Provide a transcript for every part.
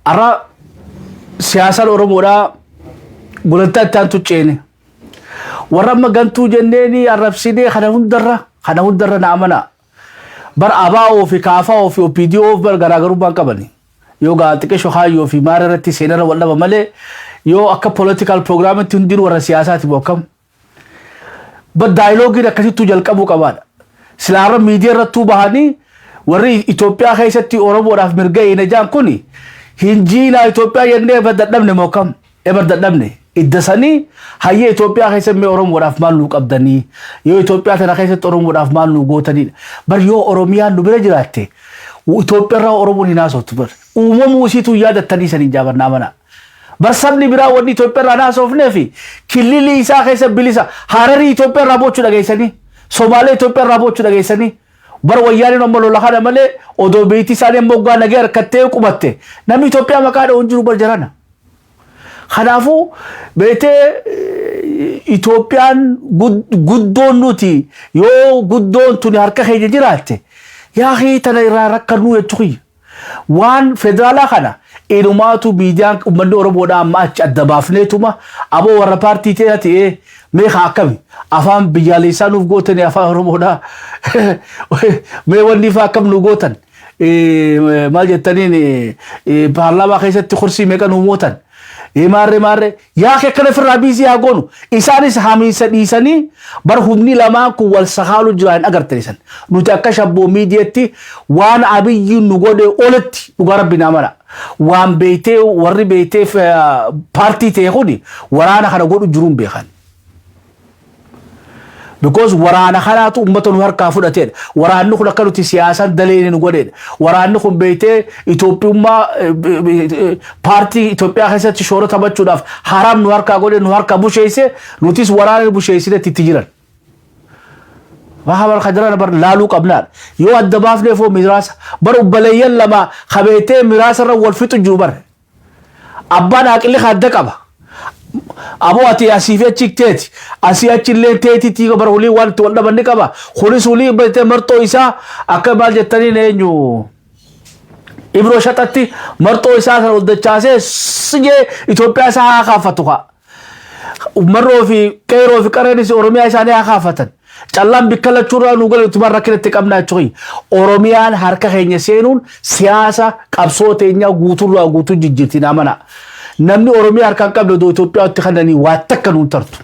أرى سياسة أوروبا قلت تانتو تشيني ورما قنتو جنيني الرب سيدي خنا هندرة نعمنا بر أباو في كافاو في أوبيديو بر غراغرو بانكبني يو غاتك شو هايو في ماررتي سينر ولا بملي يو أكا political program تندير ورا سياسات بوكم بر دايلوجي ركتي تجل كابو كبار سلارة ميديا رتو بهاني وري إثيوبيا خيستي أوروبا راف مرجعي نجام كوني هنجينا إثيوبيا يندي بدرنا موكم بدرنا الدساني هاي إثيوبيا خيست مي أوروبا راف مالو كابدني يو إثيوبيا تنا خيست أوروبا راف مالو غوتني بر يو أوروميا نبرة جراتي وإثيوبيا را أوروبا ناس أتبر وموسي تو ياد التاني سنين جابر نامنا بس سبني برا ودي إثيوبيا را ناس أفنى في كلي ليسا خيست بليسا هارري إثيوبيا رابوتشو لجيسني سومالي إثيوبيا رابوتشو لجيسني bar wayyaani no malo lakana male odo beeti sale mbogga nagar katte qubatte nami Ethiopia makada onjiru bar jarana khadafu beete Ethiopian guddon nuti yo guddon tuni harka khayje jirate ya akhi tana ira rakkanu yatuqi wan federala khana inumatu bijan umman orobo da match adabafnetuma abo wara party teati مي خاكمي أفهم بياليسان وفقوتني أفهم رمونا مي وني فاكم نقوتن ما جتنين بارلا خيست تخرسي ميكا نموتن ماري يا أخي كنا في الرابيزي هاقونو إساني سحامي إساني برهمني لما كوال سخالو جوان أقر تريسان نتاكش أبو ميديتي وان أبي نقود أولتي نقارب بنامنا وان بيتي وري بيتي في بارتي تيخوني ورانا خنا قولو جروم بيخان because waraana khalaatu ummatan harka fudateen waraannu khula kaluti siyaasan daleeyeen godeen waraannu khum beete Ethiopia party Ethiopia khasati shoro tabachuudaf haram nu harka godeen nu harka busheeyse nutis waraana busheeyside titijiran waxa khadran bar laalu qabnaan yo adbaaf leefo miras bar ubaleeyal lama khabeete miras ra wal fitu jubar abbana aqli khadda qaba أبو أتي أسيفة تكتت أسيا تشيلين تيتي تيجا برولي وان تولنا بندكابا خلص ولي مرتو إسا أكبر جتني نينيو إبرو شتاتي مرتو إسا سرود الجاسة سجى إثيوبيا سها خافتوها مرو في كيرو في كارنيس أوروميا سانيا خافتن جالام بكلا تورا نقول تبارك كده تكمل تشوي أوروميان هركا هني سينون سياسة كابسوت إنيا غوتو جيجتي نامنا نمني أوروميا هركان قبل دو إثيوبيا تخدني واتكنون ترتو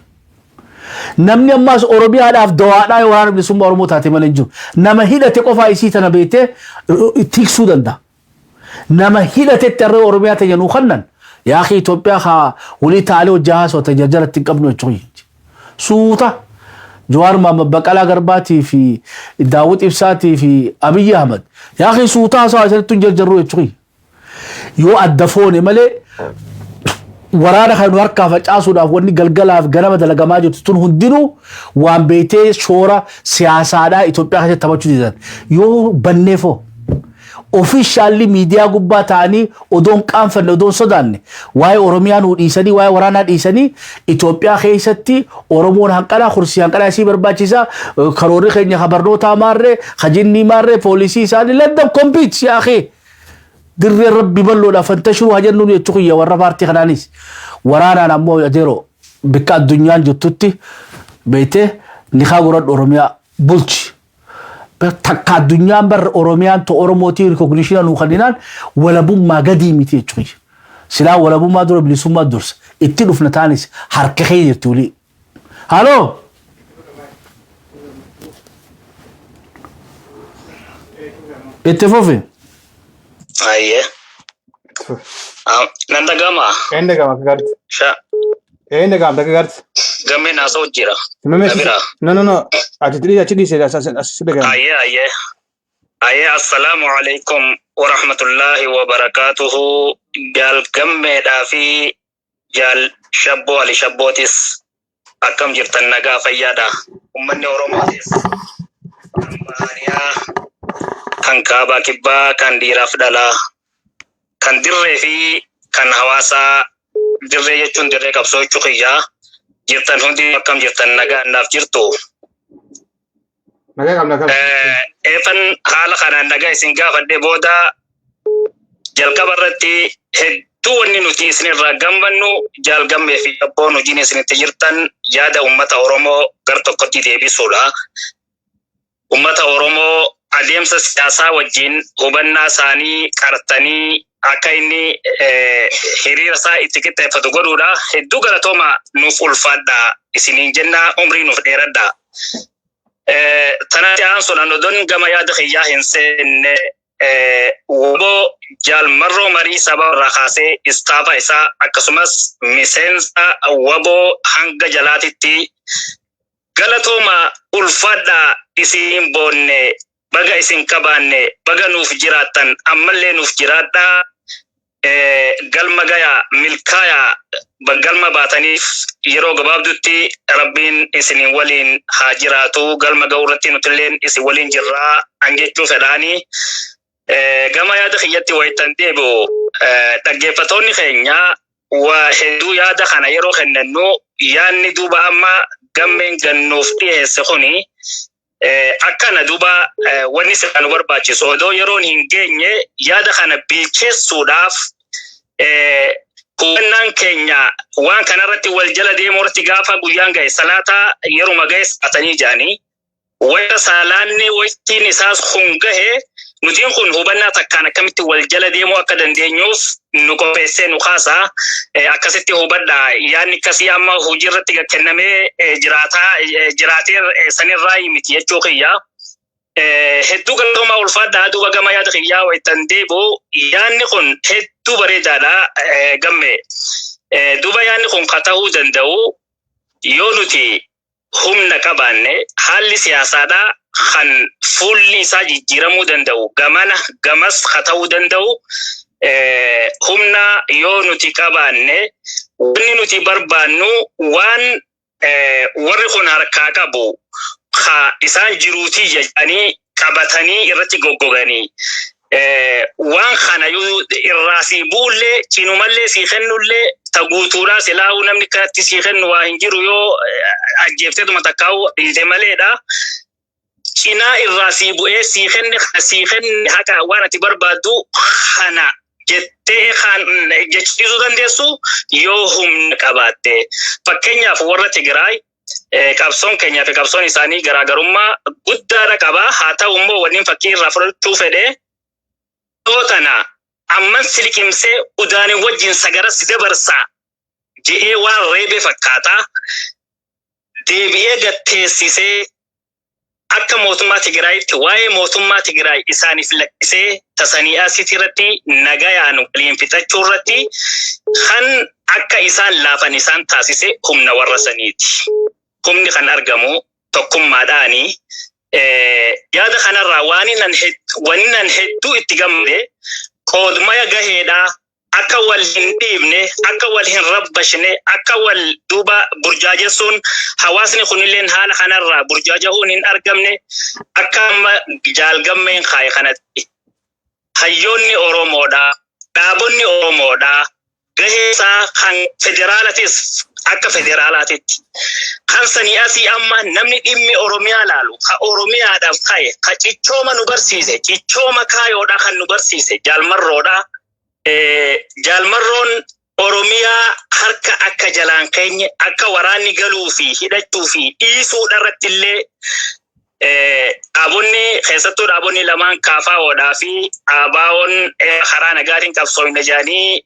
نمني أماس أوروميا هذا في دواء وران بسمو أورمو تاتي مالنجو نما هيدا تقوفا إسيتنا بيته تيك سودان دا نما هيدا تتر أوروميا تجنو خنن يا أخي إثيوبيا خا ولي تعالوا جهاز وتجرجرت تقبلوا تشوي سوتا جوار ما بقالا غرباتي في داود إبساتي في أبي أحمد يا أخي سوتا سوا تجرجروا تشوي يو أدفوني مالي waraana kan warka facaasuudhaaf wanni galgalaaf ganama dalagamaa jirtu tun hundinuu waan beetee shoora siyaasaadhaa Itoophiyaa keessatti taphachuu didan yoo banneefoo officially media gubbaa ta'anii odoon qaanfanne odoon sodaanne waa'ee Oromiyaa nuu dhiisanii waa'ee waraanaa dhiisanii Itoophiyaa keessatti Oromoon hanqalaa kursii hanqalaa isii barbaachisaa karoorri keenya habarnoota maarree hajinni maarree poolisii isaanii laddam kompiit yaa akhi دري ربي بلو لا فانتشروا هجنون يتقيا ورا بارتي خنانيس ورانا نمو يديرو بكا الدنيا جتوتي بيته نخاغورد أوروميا بولش بتكا الدنيا بر أوروميا تو أوروموتي ريكوغنيشن وخلينان ولا بوم ما قديم يتقي سلا ولا بوم ما دور بلسوم ما دورس اتلو في نتانيس حركة خير تولي هالو اتفوفي أيه نندا جاما إندا جاما كعرت شا إندا جاما كعرت جامي ناسو جيرا نمشي no أجتري سيدا أساس بيجا أيه السلام عليكم ورحمة الله وبركاته جال جامي دافي جال شابو على شابوتيس أكم جرتن نجا فيادا أمني أوروماتيس أمانيا kan kaaba kibba kan diraaf dala kan dirree fi kan hawaasa dirree jechuun dirree qabsoo chuqiyyaa jirtan hundi akkam jirtan nagaa naaf jirtu eefan haala kanaan nagaa isin gaafadhe booda jalqaba irratti hedduu wanni nuti isinirraa gammannu jaal gammee fi abboon hojiin isinitti jirtan yaada ummata Oromoo gar tokkotti deebisuudha. Ummata Oromoo adeemsa siyaasaa wajjin hubannaa isaanii qartanii akka inni hiriira isaa itti qixxeeffatu godhuudha. Hedduu galatooma nuuf ulfaadhaa isiniin jenna umrii nuuf dheeradhaa. Tanatti aansuudhaan odoon gama yaada kiyyaa hin seenne waboo jaal marroo marii saba irraa kaasee istaafa isaa akkasumas miseensa waboo hanga jalaatitti galatooma ulfaadhaa isiin boonne baga isin qabaanne baga nuuf jiraattan ammallee nuuf jiraadhaa. Galma gaya milkaaya galma baataniif yeroo gabaabdutti rabbiin isinin waliin haa jiraatu. Galma ga'urratti nutilleen isin waliin jirraa angechuu fedhaanii. Gama yaada kiyyatti wayitan deebi'u dhaggeeffatoonni keenya waa hedduu yaada kana yeroo kennannu yaanni duuba amma gammeen gannuuf dhiyeesse kuni akkana duuba wanni isaan barbaachisu odoo yeroon hin geenye yaada kana bilcheessuudhaaf hubannaan keenya waan kanarratti wal jala deemuu irratti gaafa guyyaan ga'e salaataa yeruma ga'e saatanii jaanii wayita salaanni wayittiin isaas kun gahe nutiin kun hubannaa takkaan akkamitti wal jala deemuu akka dandeenyuuf nu qopheessee nu kaasaa akkasitti hubadhaa yaanni akkasii amma hojii irratti kennamee jiraatee sanirraa miti jechuu kiyyaa. Hedduu galatooma ulfaadhaa duuba gama yaada kiyyaa wayitan deebi'u yaanni kun hedduu bareedaadha gamme. Duuba yaanni kun kan ta'uu danda'u yoo nuti humna qabaanne haalli siyaasaadhaa kan fuulli isaa jijjiiramuu danda'u gamas kan ta'uu danda'u humna yoo nuti qabaanne wanni nuti barbaannu waan warri kun harkaa qabu isaan jiruutii jedhanii qabatanii irratti goggoganii waan kana irraa si buullee cinumallee si kennullee taguutuudhaa silaa'uu namni kanatti si kennu waa hin jiru yoo ajjeefteetuma takkaa'u dhiite maleedha. Cinaa irraa si bu'ee si kenne haqa waan ati barbaaddu kana jettee kan jechiisuu dandeessu yoo humna qabaatte. Fakkeenyaaf warra Tigraay qabsoon keenyaa fi qabsoon isaanii garaagarummaa guddaadha qaba. Haa ta'u immoo wanni fakkii irraa fudhachuu fedhe tootana amman siliqimsee udaanii wajjin sagaras dabarsaa je'ee waan reebe fakkaata deebi'ee gatteessisee akka mootummaa Tigraayitti waa'ee mootummaa Tigraay isaaniif lakkisee tasanii asitti irratti nagayaan waliin fixachuu irratti kan akka isaan laafan isaan taasise humna warra saniiti. Humni kan argamu tokkummaadhaanii yaada kanarraa waan nan hedduu itti gammade qoodmaya gaheedhaa akka wal hin dhiibne akka wal hin rabbashne akka wal duuba burjaajessuun hawaasni kunilleen haala kanarraa burjaajahuun hin argamne akka amma jaalgammeen kaaye kanatti hayyoonni Oromoodhaa dhaabonni Oromoodhaa gaheesaa kan federaalatis akka federaalaatitti kan sanii asii amma namni dhimmi Oromiyaa laalu ka Oromiyaadhaaf ka'e ka cichooma nu barsiise cichooma kaayoodhaa kan nu barsiise jaalmarroodhaa. Jaalmarroon Oromiyaa harka akka jalaan keenye akka waraanni galuu fi hidhachuu fi dhiisuudha irratti illee dhaabonni keessattuu dhaabonni lamaan KFO'dhaa fi ABO'n karaa nagaatiin qabsoofna jedhanii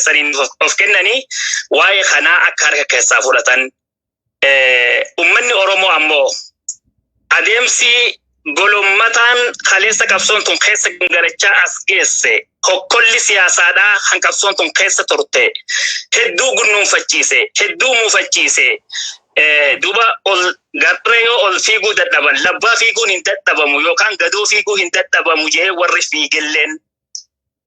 saniin of kennanii waa'ee kanaa akka harka keessaa fudhatan. Uummanni Oromoo ammoo adeemsi golommataan kaleessa qabsoon tun keessa gangarachaa as geesse hokkolli siyaasaadhaa kan qabsoon tun keessa turte hedduu gunnuunfachiise hedduu muufachiise duuba ol garree yoo ol fiiguu dadhaban labbaa fiiguun hin dadhabamu yookaan gadoo fiiguu hin dadhabamu jee warri fiigelleen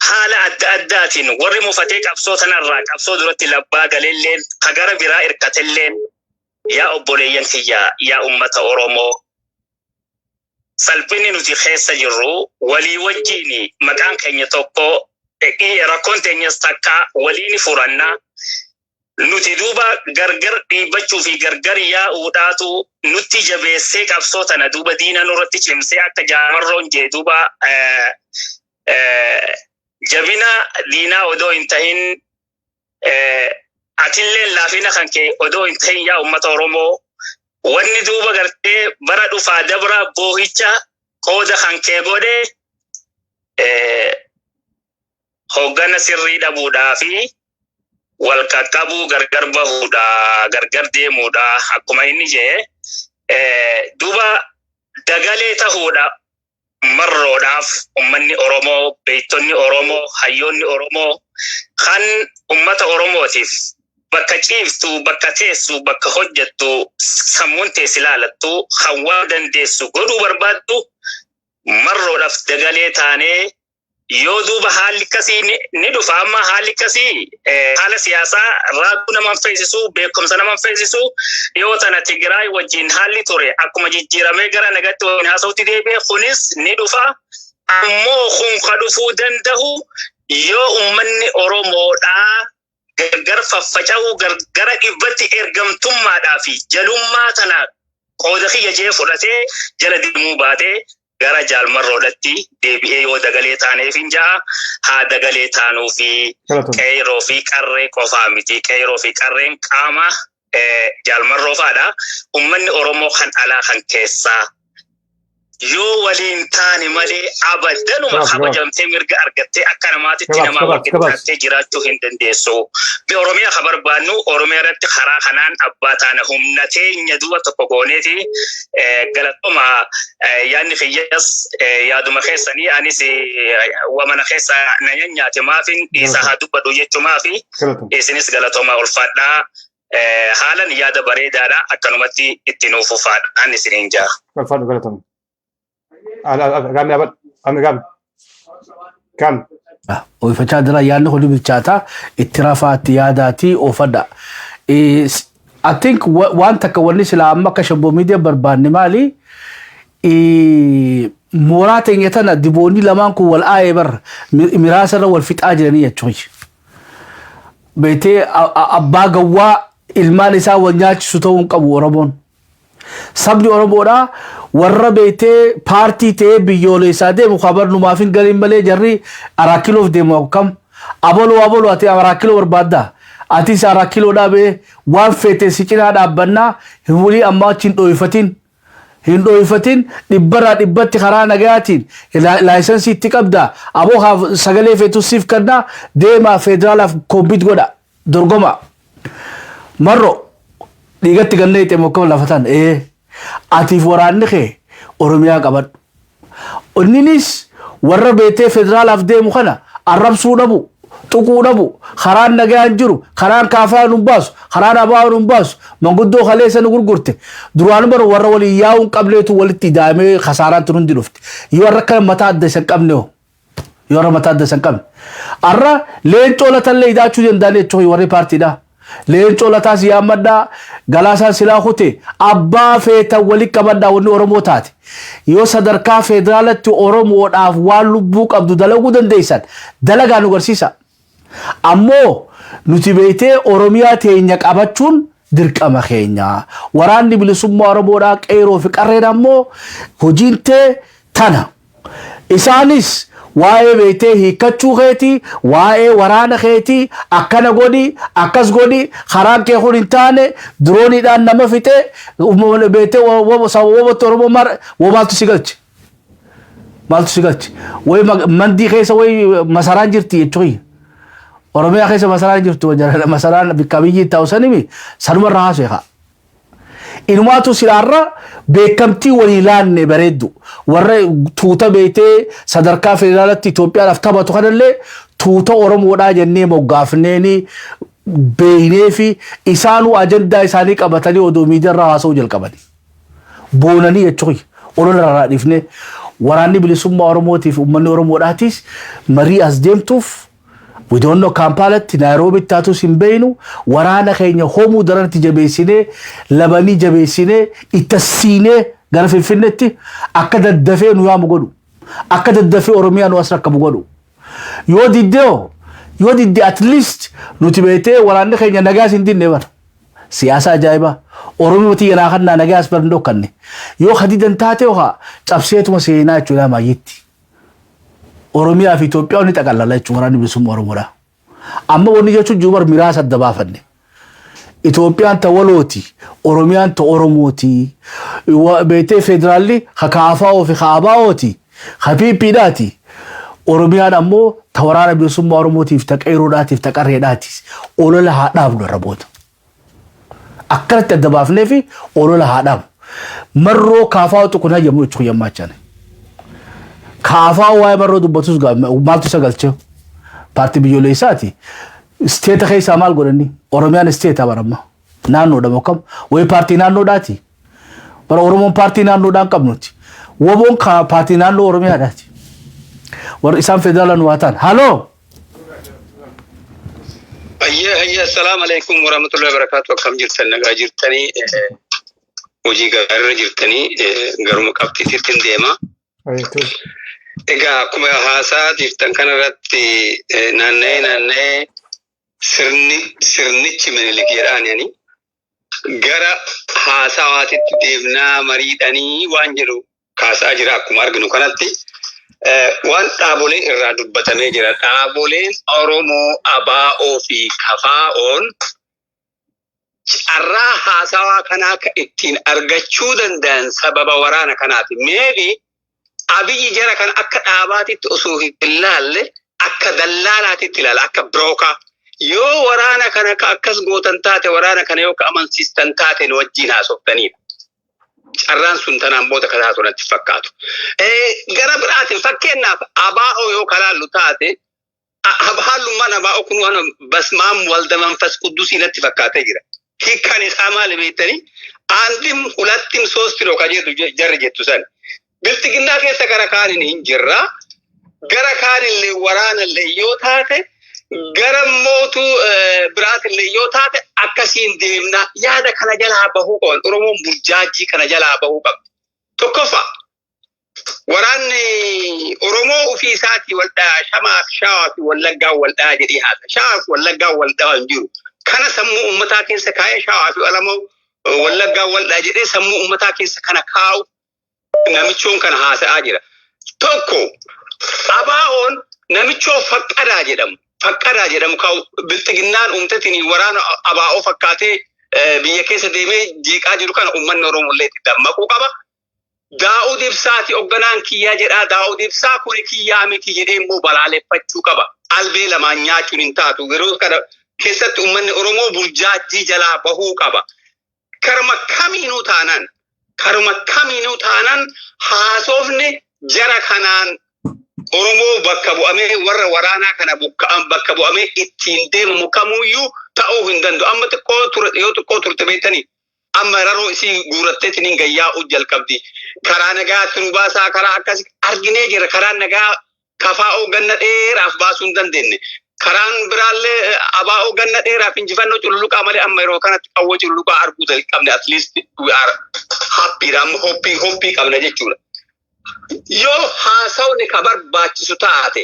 haala adda addaatiin warri muufatee qabsoo tanarraa qabsoo duratti labbaa galelleen hagara biraa irkatelleen yaa obboleeyyan kiyyaa yaa ummata Oromoo salphini nuti keessa jirru walii wajjiin maqaan keenya tokko rakkoon teenyas takka waliin furannaa nuti duuba gargar dhiibbachuu fi gargar yaa'uudhaatu nutti jabeessee qabsoo tana duuba diina nurratti cimsee akka jaamarroon jee duuba jabina diinaa odoo hin tahin atillee laafina kan kee odoo hin tahin yaa ummata Oromoo wanni duuba gartee bara dhufaa dabra boohicha qooda kan kee godhe hoggana sirrii dhabuudhaa fi wal qaqqabuu gargar bahuudha gargar deemuudha akkuma inni jee duuba dagalee tahuudha marroodhaaf ummanni Oromoo beektonni Oromoo hayyoonni Oromoo kan ummata Oromootiif bakka ciiftu bakka teessu bakka hojjettu sammuun teessi ilaalattu kan waan dandeessu godhuu barbaaddu marroodhaaf dagalee taanee yoo duuba haalli kasii ni dhufa amma haalli kasii haala siyaasaa raaguu naman feesisu beekumsa naman feesisu yoo tana Tigraay wajjin haalli ture akkuma jijjiiramee gara nagatti waliin haasawutti deebi'e kunis ni dhufa ammoo kun ka dhufuu danda'u yoo ummanni Oromoodhaa gargar faffaca'uu gargara dhibbatti ergamtummaadhaa fi jalummaa tana qooda kiyya jee fudhatee jala deemuu baatee gara jaalmarroodhatti deebi'ee yoo dagalee taaneef hin ja'a haa dagalee taanuu fi qeeroo fi qarree qofaa miti qeeroo fi qarreen qaama jaalmarroofaadha ummanni Oromoo kan alaa kan keessaa yoo waliin taane malee abaddanuma kabajamtee mirga argattee akka namaatitti namaa walqixxaattee jiraachuu hin dandeessu. Bi Oromiyaa ka barbaannu Oromiyaa irratti karaa kanaan abbaa taana humna teenya du'a tokko gooneeti galatoma yaanni kiyyas yaaduma keessanii anis wamana keessa na nyaate maafin dhiisaa haa dubbadhu jechumaa fi isinis galatoma ulfaadhaa haalan yaada bareedaadha akkanumatti itti nuuf ufaadha ani isiniin jaa. Galatoma. Kam. Oifachaa jira yaadni hojii bilchaataa itti rafaatti yaadaatii oofadha. I think waan takka wanni silaa amma akka shabboo miidiyaa barbaanne maali? Mooraa teenya tana diboonni lamaan kun wal aayee bar miraasarra wal fixaa jiranii jechuudha. Beetee abbaa gawwaa ilmaan isaa wal nyaachisu ta'uu hin qabu Oromoon. Sabni Oromoodhaa warra beetee paartii ta'ee biyyoolessaa deemu kabar numaaf hin galiin malee jarri araakiloof deemu akkam abaloo ati araakiloo barbaadda atis araakiloo dhaabee waan feete si cinaa dhaabbannaa hulii ammaa achi hin dhooyfatin dhibbarraa dhibbatti karaa nagayaatiin laayisansii itti qabda aboo sagalee feetu siif kannaa deemaa federaalaaf koompit godha dorgoma marro dhiigatti gannee itti mokkama lafatan atiif waraanni kee Oromiyaa qabadhu. Inninis warra beetee federaalaaf deemu kana arrabsuu dhabu, tuquu dhabu, karaan nagayaan jiru, karaan kaafaa nu baasu, karaan abaa nu baasu, manguddoo kaleessa nu gurgurte. Duraan bara warra waliin yaa'uun qableetu walitti daamee kasaaraan tun hundi dhufte. Yoo warra kana mataa adda isa qabne hoo. Yoo warra mataa adda isa qabne. Arra leencoo latallee hidhaachuu danda'an jechuun warri paartiidha. Leencoo lataas yaammadhaa galaasaan silaa kute abbaa feetan walitti qabadhaa wanni Oromoo taate yoo sadarkaa federaalatti Oromoodhaaf waan lubbuu qabdu dalaguu dandeessan dalagaa nu garsiisa ammoo nuti beetee Oromiyaa teenya qabachuun dirqama keenya waraanni bilisummaa Oromoodhaa qeeroo fi qarreen ammoo hojiin tee tana isaanis waa'ee beetee hiikkachuu keetii waa'ee waraana keetii akkana godhi akkas godhi karaan kee kun hin taane dirooniidhaan nama fixe beetee wobatti Oromoo maaltu si galche wayi mandii keessa wayi masaraan jirti jechuun Oromiyaa keessa masaraan jirtu masaraan bikka biyyi ta'u sanimi sanumarra haasoo Inumaatu silaarra beekamtii walii laanne bareeddu warra tuuta beetee sadarkaa federaalatti Itoophiyaadhaaf taphatu kanallee tuuta Oromoodhaa jennee moggaafneeni beeynee fi isaanuu ajandaa isaanii qabatanii odoo miidiyaarraa haasa'uu jalqabani. Boonanii jechuun ololarraa dhiifne waraanni bilisummaa Oromootiif uummanni Oromoodhaatis marii as deemtuuf we don't know Kampalatti Nairobi taatu simbeenu waraana keenya homu daranti jabeessine labanii jabeessine ittasiine gara Finfinneetti akka daddafee nu yaamu godhu akka daddafee Oromiyaa nu asrakka godhu yoo didde at least nuti beetee waraanni keenya nagaas hin dinne bara siyaasa ajaa'iba Oromooti yana kanna nagaas bar ndokkanne yoo hadidan taate oo cabseetuma seenaa jechuudha maayitti Oromiyaa fi Itoophiyaa ni xaqallala jechuun waraanni bilisummaa Oromoodha. Amma wanni jechuun juubar miraasa adda baafanne. Itoophiyaan ta walooti, Oromiyaan ta Oromooti. Beetee federaalli hakaafaa fi haabaa'ooti, hapiiphiidhaati. Oromiyaan ammoo ta waraana bilisummaa Oromootiif ta qeeroodhaatiif ta qarreedhaati. Olola haa dhaabnu raboota. Akkanatti adda baafnee fi olola haa dhaabnu. Marroo kaafaa tokko na yemmuu jechuun yammaachaan. Kaafaa waa'ee marroo dubbatus maaltu isa galchee? Paartii biyyoolessaati. Isteeta keessaa maal godhani? Oromiyaan isteeta baramma. Naannoodha mokkam. Wayi paartii naannoodhaati. Bara Oromoon paartii naannoodhaan qabnuti. Woboon paartii naannoo Oromiyaadhaati. Warra isaan federaalaan waa ta'an. Haaloo! Hayya assalamu alaikum warahmatullahi wabarakatuh. Akkam jirtan nagaa jirtanii hojii gaarii jirtanii garuma qabxiitti deema. Egaa akkuma haasaa jirtan kanarratti naanna'ee sirnichi Minilik jedhaani gara haasawaatitti deemnaa mariidhanii waan jedhu kaasaa jira akkuma arginu kanatti. Waan dhaabolee irraa dubbatamee jira. Dhaaboleen Oromoo ABO fi KFO'n carraa haasawaa kanaa kan ittiin argachuu danda'an sababa waraana kanaati. Meebi Abiyyi jara kan akka dhaabaatitti osoo hin ilaalle akka dallaalaatitti ilaala akka birookaa. Yoo waraana kana akkas gootan taate waraana kana yoo amansiistan taate nu wajjin haasoftaniidha. Carraan sun tanaan booda kataa sunatti fakkaatu. Gara biraatiin fakkeenyaaf ABO yoo kalaallu taate hallummaan ABO kun waan basmaam walda manfas quddusii natti fakkaatee jira. Hiikkaan isaa maali beektanii? Aandim hulattim soostiloo ka jedhu jarri jettu san. Biltiginnaa keessa gara kaaniin hin jirra. Gara kaanillee waraanallee yoo taate gara mootu biraatillee yoo taate akkasiin deemna yaada kana jalaa bahuu qaban. Oromoon burjaajii kana jalaa bahuu qabdi. Tokkoffaa waraanni Oromoo ofii isaatii waldhaa Shamaa fi Shawaa fi Wallaggaa waldhaa jedhee haasa. Shawaa fi Wallaggaa waldhaa hin jiru. Kana sammuu uummataa keessa kaa'ee Shawaa fi Wallaggaa waldhaa jedhee sammuu uummataa keessa kana kaa'u namichoon kana haasa'aa jira. Tokko ABO'n namichoo faqqadaa jedhamu. Faqqadaa jedhamu kaa'u biltiginnaan uumtatiin waraana ABO fakkaatee biyya keessa deemee jeeqaa jiru kana uummanni Oromollee itti dammaquu qaba. Daa'ud Ibsaati hoogganaan kiyyaa jedhaa. Daa'ud Ibsaa kun kiyyaa miti jedhee immoo balaaleffachuu qaba. Albee lamaan nyaachuun hin taatu. Yeroo kana keessatti uummanni Oromoo burjaajii jalaa bahuu qaba. Karuma kamiinuu taanaan haasofne jara kanaan Oromoo bakka bu'amee warra waraanaa kana bakka bu'amee ittiin deemamu kamuyyuu ta'uu hin danda'u. Amma xiqqoo turte beektanii. Amma yeroo isii guuratteetiin gayyaa'uu jalqabdi. Karaa nagaatti nu baasaa karaa akkasii arginee jira. Karaan nagaa KFO ganna dheeraaf baasuu hin dandeenye. Karaan biraallee ABO ganna dheeraaf injifannoo cululuqaa malee amma yeroo kanatti qawwee cululuqaa arguu jalqabne at least we are happy. Amma hoppii qabna jechuudha. Yoo haasawni ka barbaachisu taate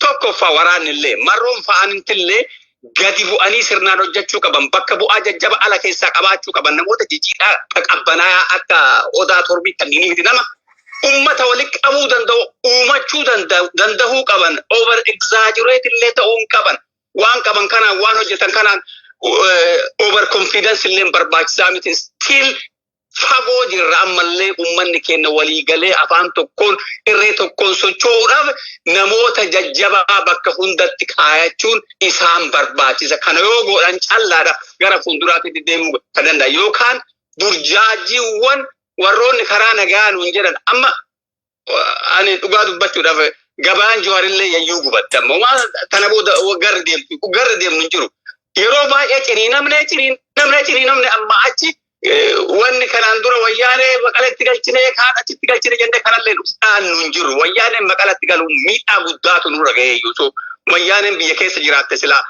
tokkoffaa waraannillee marroon fa'aanintillee gadi bu'anii sirnaan hojjechuu qaban. Bakka bu'aa jajjaba ala keessaa qabaachuu qaban. Namoota jijjiidhaa qaqabbanaa akka odaa torbii kanneenii miti nama ummata walitti qabuu danda'u uumachuu danda'uu qaban. Over exaggerate illee ta'uu hin qaban. Waan qaban kanaan waan hojjetan kanaan over confidence illee barbaachisaa miti. Still fagoo jirra ammallee uummanni keenya waliigalee afaan tokkoon irree tokkoon socho'uudhaaf namoota jajjabaa bakka hundatti kaayachuun isaan barbaachisa. Kana yoo godhan callaadha gara fuulduraatti deemuu kan danda'a. Yookaan burjaajiiwwan warroonni karaa nagaa nuun jedhan amma ani dhugaa dubbachuudhaaf gabaan Jawaarillee yayyuu gubatte ammoo tana booda garri deemnu hin jiru. Yeroo baay'ee ciniinamne amma achi wanni kanaan dura wayyaanee maqalatti galchine kaan achitti galchine jennee kanallee dhuftaan nu hin jiru. Wayyaaneen maqalatti galuun miidhaa guddaatu nurra gahee iyyuu wayyaaneen biyya keessa jiraatte silaa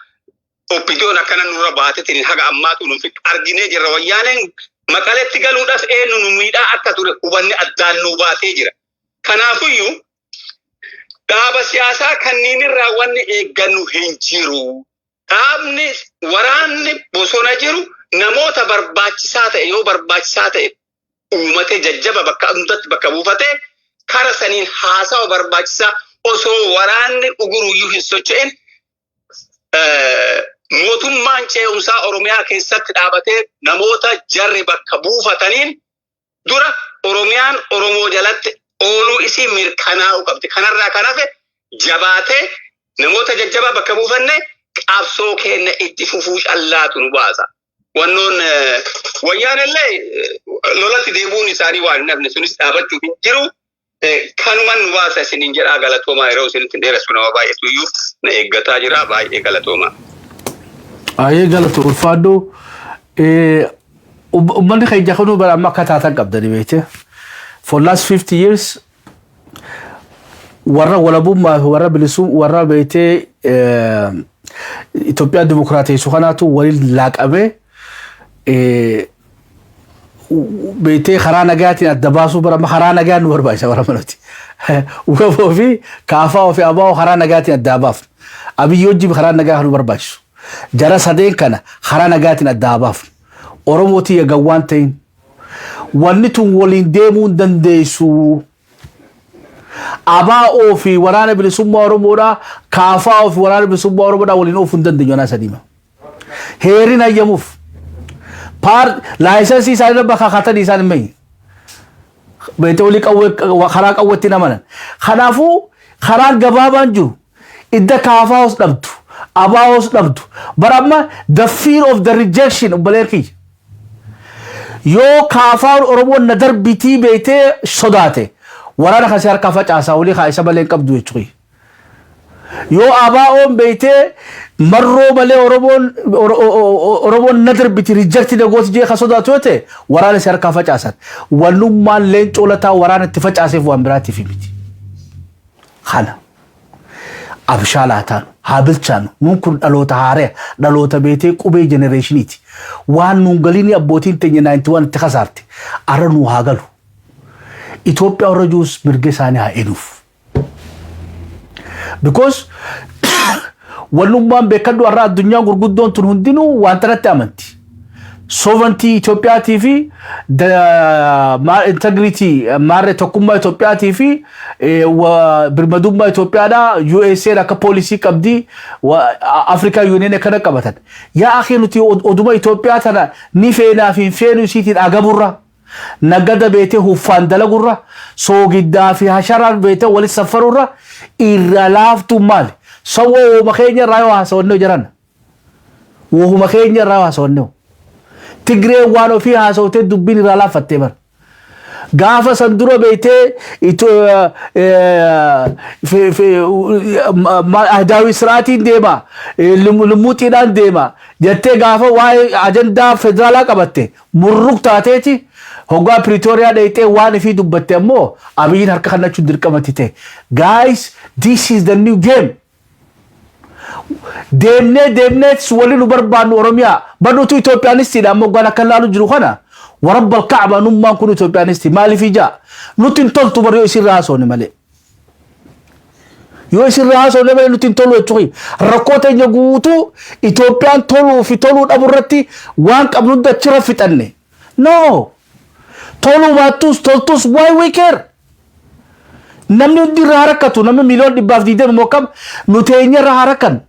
oppidiyoon akkana nurra baatetiin haga ammaatu nuuf arginee jirra. Wayyaaneen maqalatti galuudhaaf eenyu nu miidhaa akka ture hubanni addaan nu baatee jira. Kanaafiyyuu dhaaba siyaasaa kanneen irraa wanni eeggannu hin jiru. Dhaabni waraanni bosona jiru namoota barbaachisaa ta'e yoo barbaachisaa ta'e uummate jajjaba bakka hundatti bakka buufatee kara saniin haasawa barbaachisaa osoo waraanni uguruyyuu hin socho'in mootummaan ce'umsaa Oromiyaa keessatti dhaabatee namoota jarri bakka buufataniin dura Oromiyaan Oromoo jalatti ooluu isii mirkanaa'uu qabdi. Kanarraa kan hafe jabaatee namoota jajjabaa bakka buufanne qabsoo keenya itti fufuu callaatu nu baasa. Wannoon wayyaanillee lolatti deebuun isaanii waan hin hafne sunis dhaabachuu hin jiru. Kanuman nu baasa isiniin jedhaa galatoomaa yeroo isinitti dheeressu nama baay'eetu iyyuu na eeggataa jira baay'ee galatoomaa. Ayee galatu ulfaadhu ummanni keenya kunuu bara amma akka taatan qabdani beekte. For last 50 years warra walabummaa fi warra bilisuu warra beekte Itoophiyaa dimokiraateessu kanaatu waliin laaqamee beekte karaa nagaatiin adda baasuu bara amma karaa nagaan nu barbaachisa bara manatti. Waboo fi kaafaa ofii abaa'oo karaa nagaatiin adda baafnu. Abiyyi wajjin karaa nagaa nu barbaachisu. Jara sadeen kana karaa nagaatiin adda baafnu. Oromootii egaa waan ta'in wanni tun waliin deemuu hin dandeessu. Abaa'oo fi waraana bilisummaa Oromoodhaa kaafaa fi waraana bilisummaa Oromoodhaa waliin oofuu hin dandeenyu anaa sadiima. Heerin hayyamuuf. Laayisensii isaanii irra bakka kaatanii isaan hin mahi. Beekte walii karaa qawwetti namanan. Kanaafuu karaan gabaabaan jiru idda kaafaa os dhabdu. Abaa'oos dhabdu. Bara amma the fear of the rejection obboleessa kiyya. Yoo kaafaan Oromoon na darbitii beektee sodaate waraana kasi harka facaasaa walii kaa isa malee hin qabdu jechuudha. Yoo abaa'oon beektee marroo malee Oromoon na darbiti rejecti na gooti jee ka sodaatu yoo ta'e waraana si harka facaasan. Wannummaan leencoo lataa waraana itti facaaseef waan biraatiif miti. Kana. Abshaalaa taanu haa bilchaanu nuun kun dhaloota haaraa dhaloota beetee qubee jenereeshiniiti waan nuun galiin abbootiin teenya 91 itti kasaarte arra nuu haa galu Itoophiyaa warra juus mirga isaanii haa eenuuf because wannummaan beekadhu arra addunyaan gurguddoon tun hundinuu waan tanatti amanti sovereignty Itoophiyaa TV the integrity marre tokkummaa Itoophiyaa TV birmadummaa Itoophiyaa da USA akka policy qabdi Africa Union kana qabatan yaa akhi nuti oduma Itoophiyaa tana ni feenaa fi feenu siitiin agaburra nagada beete huffaan dalagurra soogiddaa fi hasharaan beete wali safarurra irra laaftu maali sawoo makeenya raayo haasawannoo jiran wo makeenya raayo haasawannoo Tigre waan ofii haasawtee dubbiin irraa laaffattee bara. Gaafa san dura beektee ahdaawii siraatiin deema lummuuxiidhaan deema jettee gaafa waa'ee ajandaa federaalaa qabatte murruq taateeti hoggaa Pretoria dheeyxee waan ofii dubbatte ammoo Abiyyiin harka kannachuun dirqamatti ta'e. Guys, this is the new game. Deemnee waliin nu barbaannu Oromiyaa badhuutu Itoophiyaanistiidha ammoo waan akka laalu jiru kana warabba alkaaba nummaan kun Itoophiyaanisti maaliif ijaa nuti hin toltu bar yoo isin raasoone malee nuti hin tolu jechuudha rakkoo teenya guutuu Itoophiyaan toluu fi toluu dhabu irratti waan qabnu dachira fixanne no toluu baattus toltus why we care namni hundi irraa harakkatu namni miliyoon 120 mokkam nuti eenyu irraa harakkan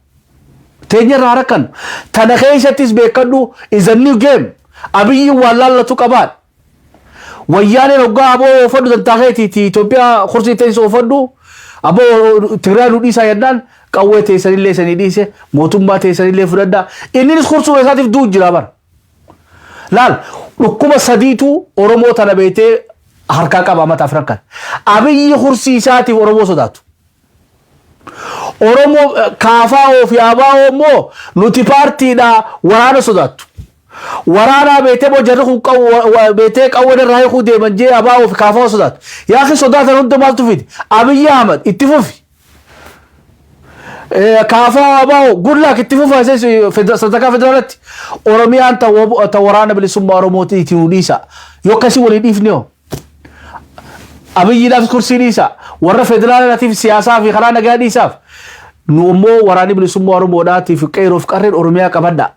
tana keessattis beekadhu is a new game Abiyyi waan laallatu qabaan wayyaaneen hoggaa aboo fadhu dantaaqeetiiti Itoophiyaa kursii teessoo oofadhu aboo Tigraay nu dhiisaa yennaan qawwee teessanillee sanii dhiise mootummaa teessanillee fudhadhaa inninis kursuma isaatiif du'u jira bara laal dhukkuma sadiitu Oromoo tana beetee harkaa qaba mata Afrikaan Abiyyi kursii isaatiif Oromoo sodaatu Oromoo kaafaa fi abaa'oo immoo nuti paartiidha waraana sodaatu waraana beetee bojarri kun beetee qawwee irraa hiikuu deeman jee abaa'oo fi kaafaa sodaatu yaa akhi sodaatan hunda maaltu fidi Abiyyi Ahmad itti fufi kaafaa abaa'oo gudlaak itti fufa sadarkaa federaalatti Oromiyaan ta waraana bilisummaa Oromootii itti nu dhiisa yoo akkasii walii dhiifneo Abiyyiidhaaf kursii dhiisa warra federaalaatiif siyaasaa fi karaa nagaa dhiisaaf nu immoo waraanni bilisummaa Oromoodhaatiif qeeroof qarreen Oromiyaa qabadha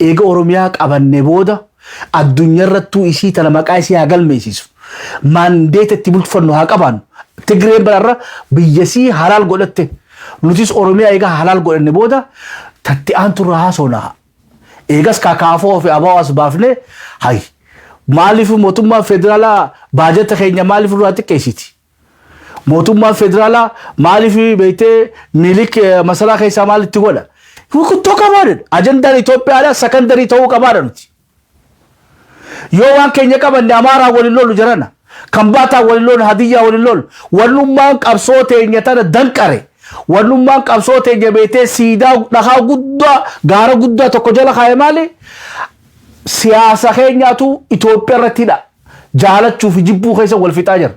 eega Oromiyaa qabanne booda addunyaa irrattuu isii tana maqaa isii haa galmeessisu mandeeta itti bulfannu haa qabaannu Tigreen bararra biyyasii halaal godhatte nutis Oromiyaa eega halaal godhanne booda tatti aantu raasona eegas kakaafoo fi abawas baafne hay maaliif mootummaa federaalaa baajata keenya maaliif irratti qeessiti mootummaa federaalaa maaliif beeytee milik masalaa keessa maalitti godha Hukuto kabaadha ajandaan Itoophiyaadha secondarii ta'uu qabaadha nuti yoo waan keenya qabanne Amaaraa waliin lolu jirana Kambaataa waliin lolu Hadiyyaa waliin lolu wannummaan qabsoo teenya tana danqare wannummaan qabsoo teenya beeytee siidaa dhagaa guddaa gaara guddaa tokko jala kaa'e maali siyaasa keenyaatu Itoophiyaa irrattidha jaalachuuf jibbuu keessa wal fixaa jira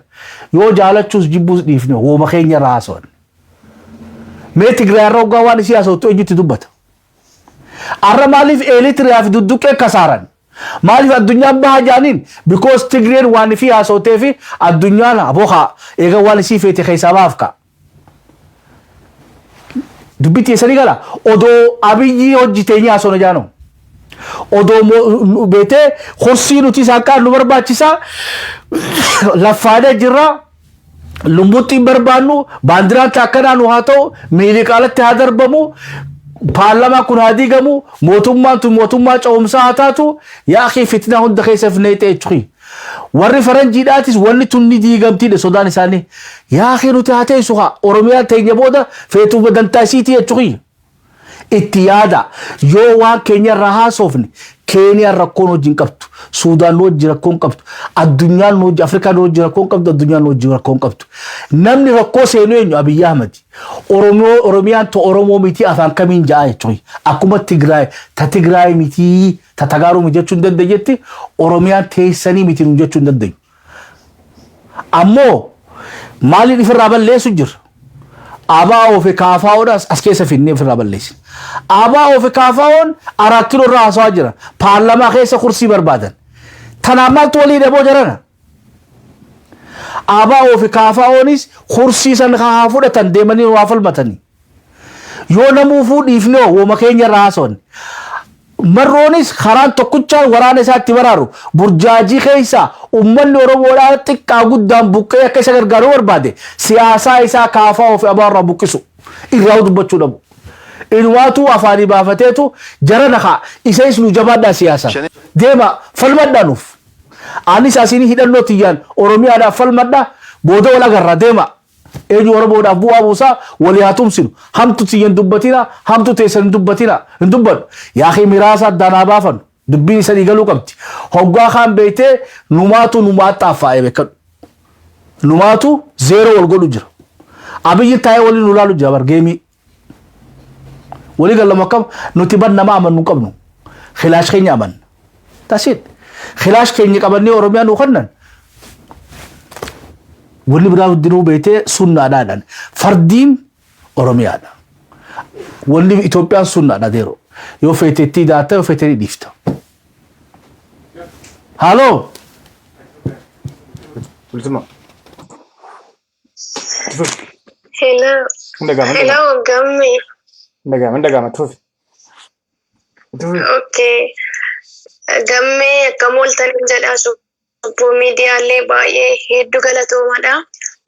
yoo jaalachuus jibbuus dhiifne hooma keenya raasoon mee Tigraay irra hoggaa waan siyaasottu eenyutti dubbata arra maaliif Eritiriyaa fi dudduqee kasaaran maaliif addunyaan baha jaaniin because Tigreen waan fi haasotee fi addunyaan aboha eega waan isii feete keessaa baafka dubbiti isanii gala odoo Abiyyi hojjiteenyi haasona jaano odoo beete horsii nuti saaqaa nu barbaachisa lafaadee jirra lumbutti barbaannu baandiraan taakkanaa nu haa ta'u miiliqaalatti haa darbamu paarlamaa kun haa diigamu mootummaan tu mootummaa cawumsaa haa taatu yaa akhi fitnaa hunda keessa fnee ta'e chuqi warri faranjiidhaatis wanni tunni diigamtiidha sodaan isaanii yaa akhi nuti haa ta'e suha Oromiyaa teenya booda feetuu badantaa isiitii chuqi itti yaada yoo waan keenya irraa haasofne Kenya rakkoon wajjin qabdu Suudaan wajjin rakkoon qabdu addunyaan wajjin Afrikaan wajjin rakkoon qabdu addunyaan wajjin rakkoon qabdu namni rakkoo seenu eenyu Abiy Ahmed Oromiyaan to Oromoo miti afaan kamiin jaa jechuun akkuma Tigraay miti Tagaaroo miti jechuun dandeeyetti Oromiyaan teessanii miti nu jechuun dandeeyu ammoo maaliin ifirraa balleessu jira Abaa ofi kaafaa'oodhaas as keessa finnee ofirraa balleessin. Abaa ofi kaafaa'oon arakkiloo irraa haasawaa jira. Paarlamaa keessa kursii barbaadan. Tanaan maaltu walii dhaboo jirana? Abaa ofi kaafaa'oonis kursii san haa fudhatan deemanii waa falmatanii. Yoo namuufuu dhiifnee wooma keenya irraa haasawan. Marroonis karaan tokkichaan waraana isaatti baraaru burjaajii keessa ummanni Oromoodhaa xiqqaa guddaan buqqee akka isa gargaaruu barbaade siyaasaa isaa kaafaa ofi abaarraa buqqisu irraa dubbachuu dhabu. Ilmaatu afaanii baafateetu jara naqa isas nu jabaadhaa siyaasa deema falmadhaanuuf anis asiin hidhannoo tiyyaan Oromiyaadhaaf falmadhaa booda wal agarra deema. Eenyu Oromoodhaaf bu'aa buusaa walii haa tumsinu hamtu tiyyan dubbatina hamtu teessan dubbatina hin dubbadhu yaa akhi miraasa addaanaa baafan dubbiin isa dhiigaluu qabdi hoggaa kaan beeytee numaatu xaaffaa'e beekadhu numaatu zeero wal godhu jira Abiyyi taa'ee waliin nu laalu jira bargeemii walii gallamu akkam nuti ban nama amannu qabnu khilaash keenya amanna taasiid khilaash keenya qabannee Oromiyaa nu kannan Wali biraaf dinuu beete sunnaadhaan fardiin Oromiyaadha. Wali Itoophiyaan sunnaadha deero. Yoo feeteetti daata yoo feeteetti dhiifta. Halloo. Hello. Hello, Gammi. Ndagama tufi. Okay. Gammi kamoltan jedhasu. Obbo miidiyaalee baay'ee hedduu galatoomaadha.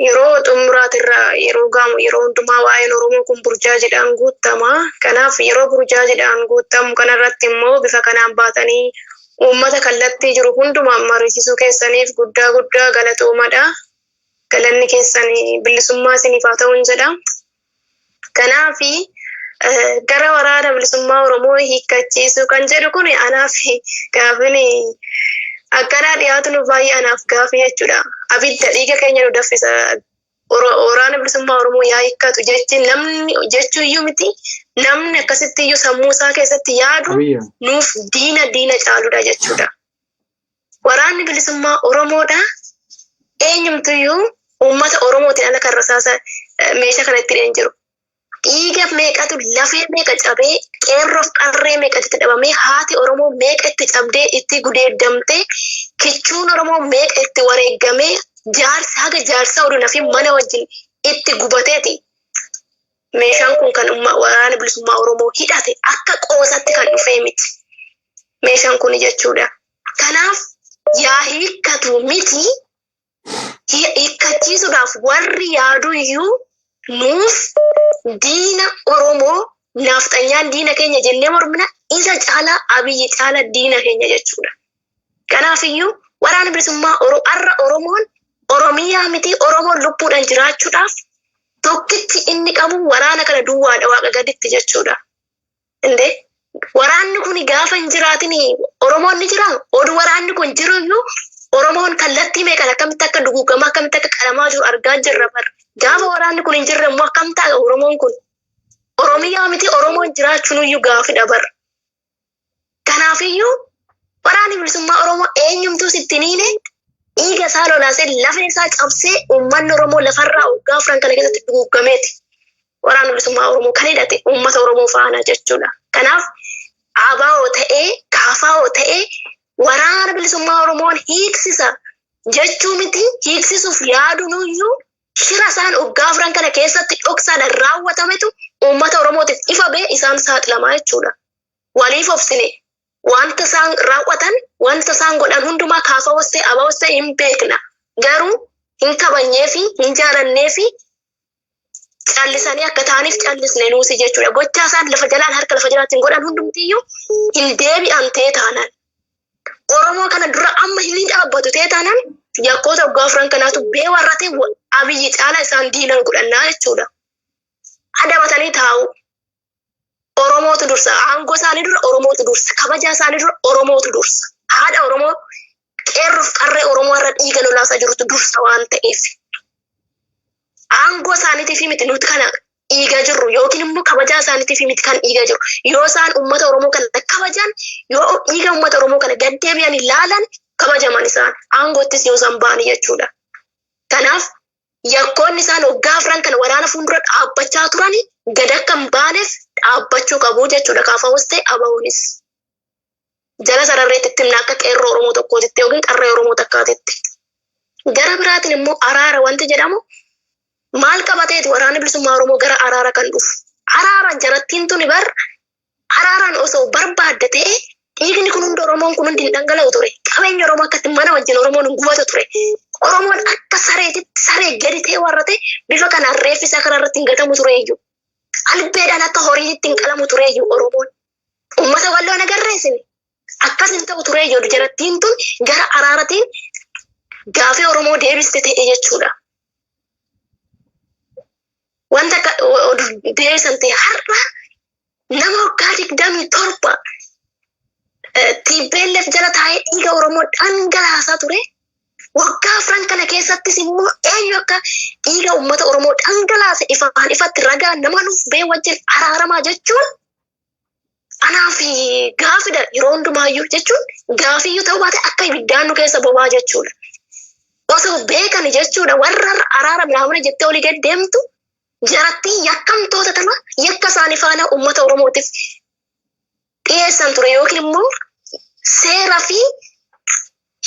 Yeroo xumuraatirraa yeroo hundumaa waa'een Oromoo kun burjaajiidhaan guutama. Kanaaf yeroo burjaajiidhaan guutamu kanarratti immoo bifa kanaan baatanii uummata kallattii jiru hundumaa mariisisuu keessaniif guddaa galatoomaadha. Galanni keessanii bilisummaa isiniif haa ta'uun jedha. Kanaaf gara waraana bilisummaa Oromoo hiikkachiisuu kan jedhu kun anaaf gaafini akkana dhiyaatu nu baay'ee anaaf gaafii jechuudha. Abidda dhiiga keenya nu daffisa. Waraana bilisummaa Oromoo yaa hiikkatu jechuu iyyuu miti namni akkasitti iyyuu sammuu isaa keessatti yaadu nuuf diina caaludha jechuudha. Waraanni bilisummaa Oromoodha eenyumtuyyuu uummata Oromootiin ala kan rasaasa meeshaa kanatti hidheen jiru. Dhiiga meeqatu lafee meeqa cabee qeerroof qarree meeqatti dhabamee haati Oromoo meeqa itti cabdee itti gudeeddamtee kichuun Oromoo meeqa itti wareeggamee haga jaarsaa oduu nafi mana wajjin itti gubateeti. Meeshaan kun kan waraana bilisummaa Oromoo hidhate akka qoosatti kan dhufee miti. Meeshaan kun jechuudha. Kanaaf yaa hiikkatu miti hiikkachiisuudhaaf warri yaadu iyyuu nuuf diina Oromoo nafxanyaan diina keenya jennee mormina isa caalaa Abiyyi caalaa diina keenya jechuudha. Kanaaf iyyuu waraana bilisummaa har'a Oromoon Oromiyaa miti Oromoon lubbuudhaan jiraachuudhaaf tokkichi inni qabu waraana kana duwwaadha waaqa gaditti jechuudha. Indee waraanni kun gaafa hin jiraatin Oromoon ni jira. Oduu waraanni kun jiru iyyuu Oromoon kallattii meeqan akkamitti akka duguugamaa akkamitti akka qalamaa jiru argaa jirra bar. Gaafa waraanni kun hin jirre immoo akkam ta'a Oromoon kun? Oromiyaa miti Oromoon jiraachuun iyyuu gaafidha bar. Kanaaf iyyuu waraanni bilisummaa Oromoo eenyumtuu sitti niine dhiiga isaa lolaasee lafa isaa cabsee uummanni Oromoo lafarraa waggaa afran kana keessatti duguugameeti. Waraanni bilisummaa Oromoo kan hidhate uummata Oromoo faana jechuudha. Kanaaf ABO ta'ee KFO ta'ee waraana bilisummaa Oromoon hiiksisa jechuu miti hiiksisuuf yaadunuyyuu shira isaan waggaa afran kana keessatti dhoksaadhaan raawwatametu uummata Oromootiif ifa bee isaan saaxilamaa jechuudha. Waliif obsine wanta isaan raawwatan wanta isaan godhan hundumaa KFOs ta'e ABOs ta'e hin beekna. Garuu hin kabanyee fi hin jaalannee fi callisanii akka ta'aniif callisne nuusi jechuudha. Gochaa isaan lafa jalaan harka lafa jalaatiin godhan hundumtiyyuu hin deebi'an ta'e taanaan. Oromoo kana dura amma hin dhaabbatu ta'e taanaan yakkoota waggaa afran kanaatu bee warrate Abiyyi caalaa isaan diinan godhannaa jechuudha. Adabatanii taa'u. Oromootu dursa. Aangoo isaanii dura Oromootu dursa. Kabajaa isaanii dura Oromootu dursa. Haadha Oromoo qeerroof qarree Oromoo irra dhiiga lolaasaa jirutu dursa waan ta'eef. Aangoo isaaniitiif miti nuti kana dhiigaa jirru yookiin immoo kabajaa isaaniitiif miti kan dhiigaa jiru. Yoo isaan uummata Oromoo kana kabajan yoo dhiiga uummata Oromoo kana gaddeebi'an ilaalan kabajaman isaan aangoottis yoo isaan ba'an jechuudha. Kanaaf yakkoonni isaan waggaa afran kana waraana fuuldura dhaabbachaa turani gad akka hin baaneef dhaabbachuu qabu jechuudha. KFOs ta'e ABOnis. Jala sararreetti himna akka qeerroo Oromoo tokkootitti yookiin qarree Oromoo takkaatitti. Gara biraatiin immoo araara wanti jedhamu maal qabateeti waraanni bilisummaa Oromoo gara araara kan dhufu. Araaraan jarattiin tuni bar araaraan osoo barbaadde ta'e dhiigni kun hundi Oromoon kun hundi hin dhangala'u ture. Qabeenyi Oromoo akkatti mana wajjin Oromoon hin gubatu ture. Oromoon akka sareetitti saree gadi ta'e warrate bifa kanaan reeffi isaa kanarratti hin gatamu tureeyyuu. Albeedhaan akka horiitti hin qalamu tureeyyuu Oromoon. Uummata walloo nagarreessine akkas hin ta'u tureeyyuu jarattiin tun gara araaratiin gaafii Oromoo deebiste ta'e jechuudha. Wanta deebisan ta'e har'a nama waggaa 27 TPLF jala taa'ee dhiiga Oromoo dhangalaasaa ture. Waggaa afran kana keessattis immoo eenyu akka dhiiga uummata Oromoo dhangalaase ifaan ifatti ragaa nama nuuf bee wajjin araaramaa jechuun anaaf gaafidha yeroo hundumaayyuu jechuun gaafiyyuu ta'uu baate akka ibiddaan nu keessa bobaa jechuudha. Osoo beekan jechuudha warra araara milaamuna jettee olii gad deemtu jaratti yakkamtoota tana yakka isaanii faana uummata Oromootiif dhiyeessan ture yookiin immoo seeraa fi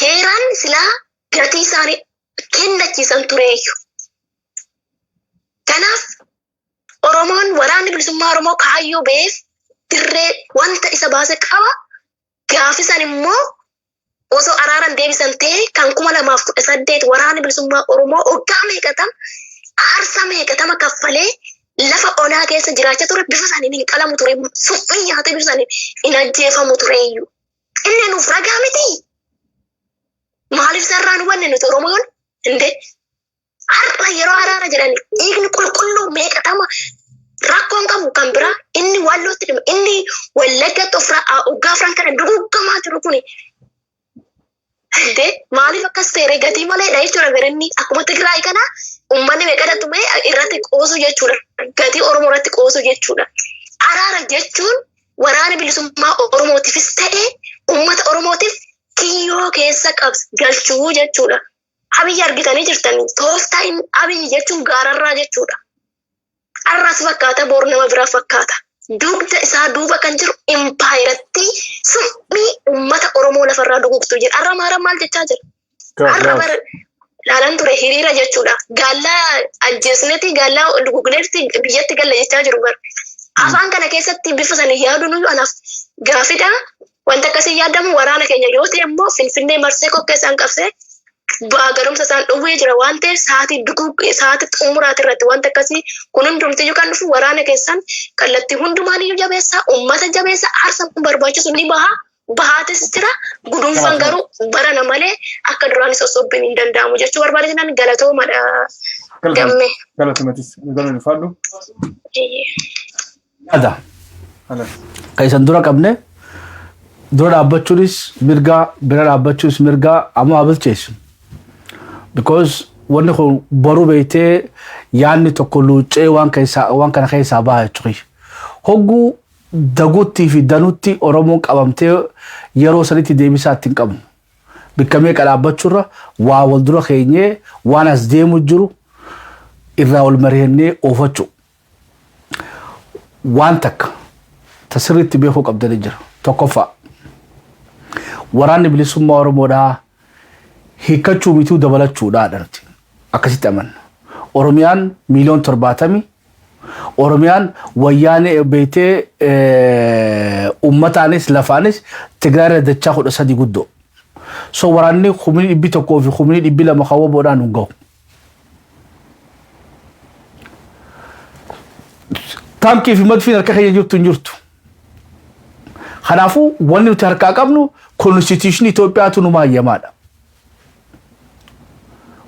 heeraan silaa gatii isaanii kennachiisan tureeyyu. Kanaaf Oromoon waraanni bilisummaa Oromoo kaayyoo ba'eef dirree wanta isa baase qaba. Gaafisan immoo osoo araaran deebisan ta'e kan 2018 waraanni bilisummaa Oromoo waggaa meeqatama aarsaa meeqatama kaffalee lafa onaa keessa jiraachaa ture bifa isaaniin hin qalamu ture suphii nyaatee bifa isaaniin hin ajjeefamu tureeyyu. Inni nuuf ragaa miti. Maaliif sarraan hubanne nuti Oromoon indee har'a yeroo araara jedhani dhiigni qulqulluu meeqatama rakkoon qabu kan biraa inni wallootti dhima inni Wallaggaatti waggaa afran kana duguuggamaa jiru kuni indee maaliif akkas ta'e gatii maleedha jechuudha garanni akkuma Tigraay kana uummanni meeqadhattu ba'e irratti qoosu jechuudha gatii Oromoo irratti qoosu jechuudha. Araara jechuun waraana bilisummaa Oromootiifis ta'e uummata Oromootiif kiyyoo keessa galchuu jechuudha. Abiyyi argitanii jirtanii tooftaa Abiyyi jechuun gaararraa jechuudha. Arras fakkaata boru nama biraa fakkaata. Dugda isaa duuba kan jiru impaayiratti summii uummata Oromoo lafarraa duguugtuu jira. Arra maal jechaa jira? Arra bara laalan ture hiriira jechuudha. Gaallaa ajjeesneeti gaallaa dugugneetti biyyatti galla jechaa jiru bara. Afaan kana keessatti bifa sanii yaaduun anaaf gaafidha. Wanta akkasii yaadamu waraana keenya yoo ta'e immoo Finfinnee marsee kokkee isaan qabsee baagalumsa isaan dhowwee jira waan ta'eef sa'aatii xumuraati irratti wanta akkasii kun hundumti iyyuu kan dhufu waraana keessan kallattii hundumaan iyyuu jabeessaa uummata jabeessaa aarsa barbaachisu ni bahaatis jira gudunfan garuu barana malee akka duraan sossobbiin hin danda'amu jechuu barbaadeetan galatoomadha gamme. Galatomatis galatoon fadhu. Ada kaisan dura qabne dura dhaabbachuunis mirgaa bira dhaabbachuunis mirgaa amma abalcheessu because wanni kun boruu beeytee yaanni tokko luuccee waan kana keessaa baha jechuudha. Hogguu daguutti fi danutti Oromoon qabamtee yeroo sanitti deebisaa ittiin qabnu. Bakka meeqa dhaabbachuurra waa wal dura keenyee waan as deemu jiru irraa wal mari'annee oofachuu. Waan takka tasirriitti beekuu qabdanii jira. Tokkoffaa waraanni bilisummaa Oromoodhaa hiikkachuu mituu dabalachuudhaa dharti. Akkasitti amanna. Oromiyaan miiliyoon 70 Oromiyaan wayyaanee beeytee ummataanis lafaanis Tigraay irra dachaa 13 guddoo. So waraanni 100 fi 200 kaawwaboodhaan hin gahu. Taamkii fi madfiin harka keenya jirtu hin jirtu. Kanaafuu wanni nuti harkaa qabnu konstituushinii Itoophiyaatu nu maayyamaadha.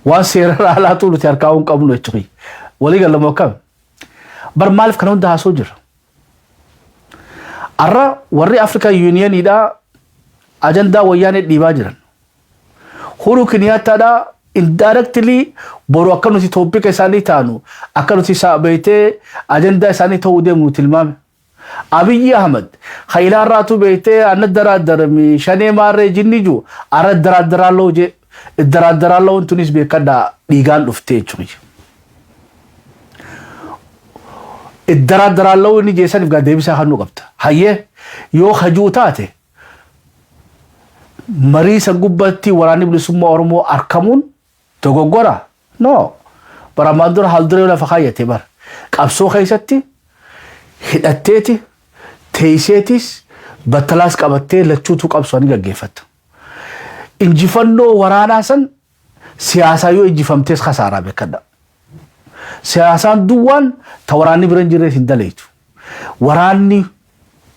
Waan seera raalaatu nuti harkaa hin qabnu jechuudha. Walii galama akkam. Bar maaliif kana hunda haasoo jira. Arra warri African Unionidha ajandaa wayyaanee dhiibaa jiran. Uhuru Kenyattaadha indirectly boru akka nuti topic isaanii taanu akka nuti beeytee ajandaa isaanii ta'uu deemnu tilmaame. Abiy Ahmed khayla raatu beeytee anna daraadarami shanee maarree jinni ju ara daraadaraaloo je daraadaraaloo tunis beekadha dhiigaan dhuftee jechuudha. Daraadaraaloo inni jeesaniif gaa deebisaa kan nu qabta. Hayyee yoo hajuu taate marii san gubbatti waraanni bilisummaa Oromoo arkamuun dogoggora. No. Baramaan dura haalduree lafa kaayyate bar. Qabsoo keessatti hidhatteeti teeyseetis battalaas qabattee lachuutu qabsoo ni gaggeeffata. Injifannoo waraanaa san siyaasaa yoo injifamtees khasaaraa beekadha. Siyaasaan duwwaan ta waraanni bira hin jirrees hin daleetu. Waraanni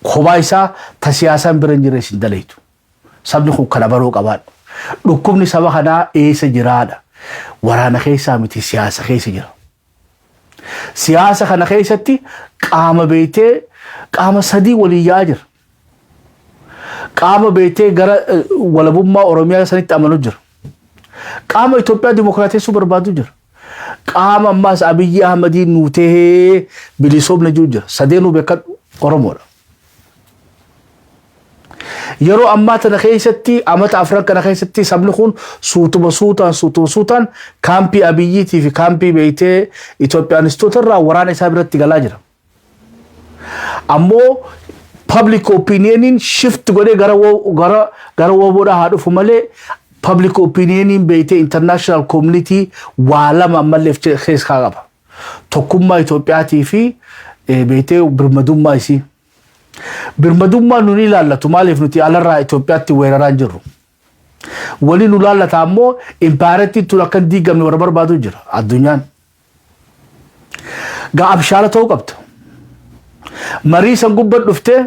kophaa isaa ta siyaasaan bira hin jirrees hin daleetu. Sabni kun kana baruu qabaadha. Dhukkubni saba kanaa eessa jiraadha. Waraana keessaa miti siyaasa keessa jira. Siyaasa kana keessatti qaama beeytee qaama sadii walii yaa jira. Qaama beeytee gara walabummaa Oromiyaa sanitti amanu jira. Qaama Itoophiyaa dimokiraatessuu barbaadu jira. Qaama ammaas Abiy Ahmediin nuutee bilisoomna jiru jira. Sadeenuu beekadhu Oromoodha. Yeroo ammaa tana keessatti amata afran kana keessatti sabni kun suutuma suutaan kaampii Abiyyiitii fi kaampii beeytee Itoophiyaanistoota irraa waraana isaa biratti galaa jira. Ammoo public opinioniin shift godhee gara woboodhaa haa dhufu malee public opinioniin beeytee international community waa lama ammalleef keessaa qaba. Tokkummaa Itoophiyaatii fi beeytee birmadummaa isii. Birmadummaa nuni ilaallatu maaliif nuti alarraa Itoophiyaatti weeraraan jirru. Wali nu ilaallata ammoo impaarettiin tun akka hin diigamne warra barbaadu jira addunyaan. Gaa abshaala ta'uu qabda. Marii san gubbaa dhuftee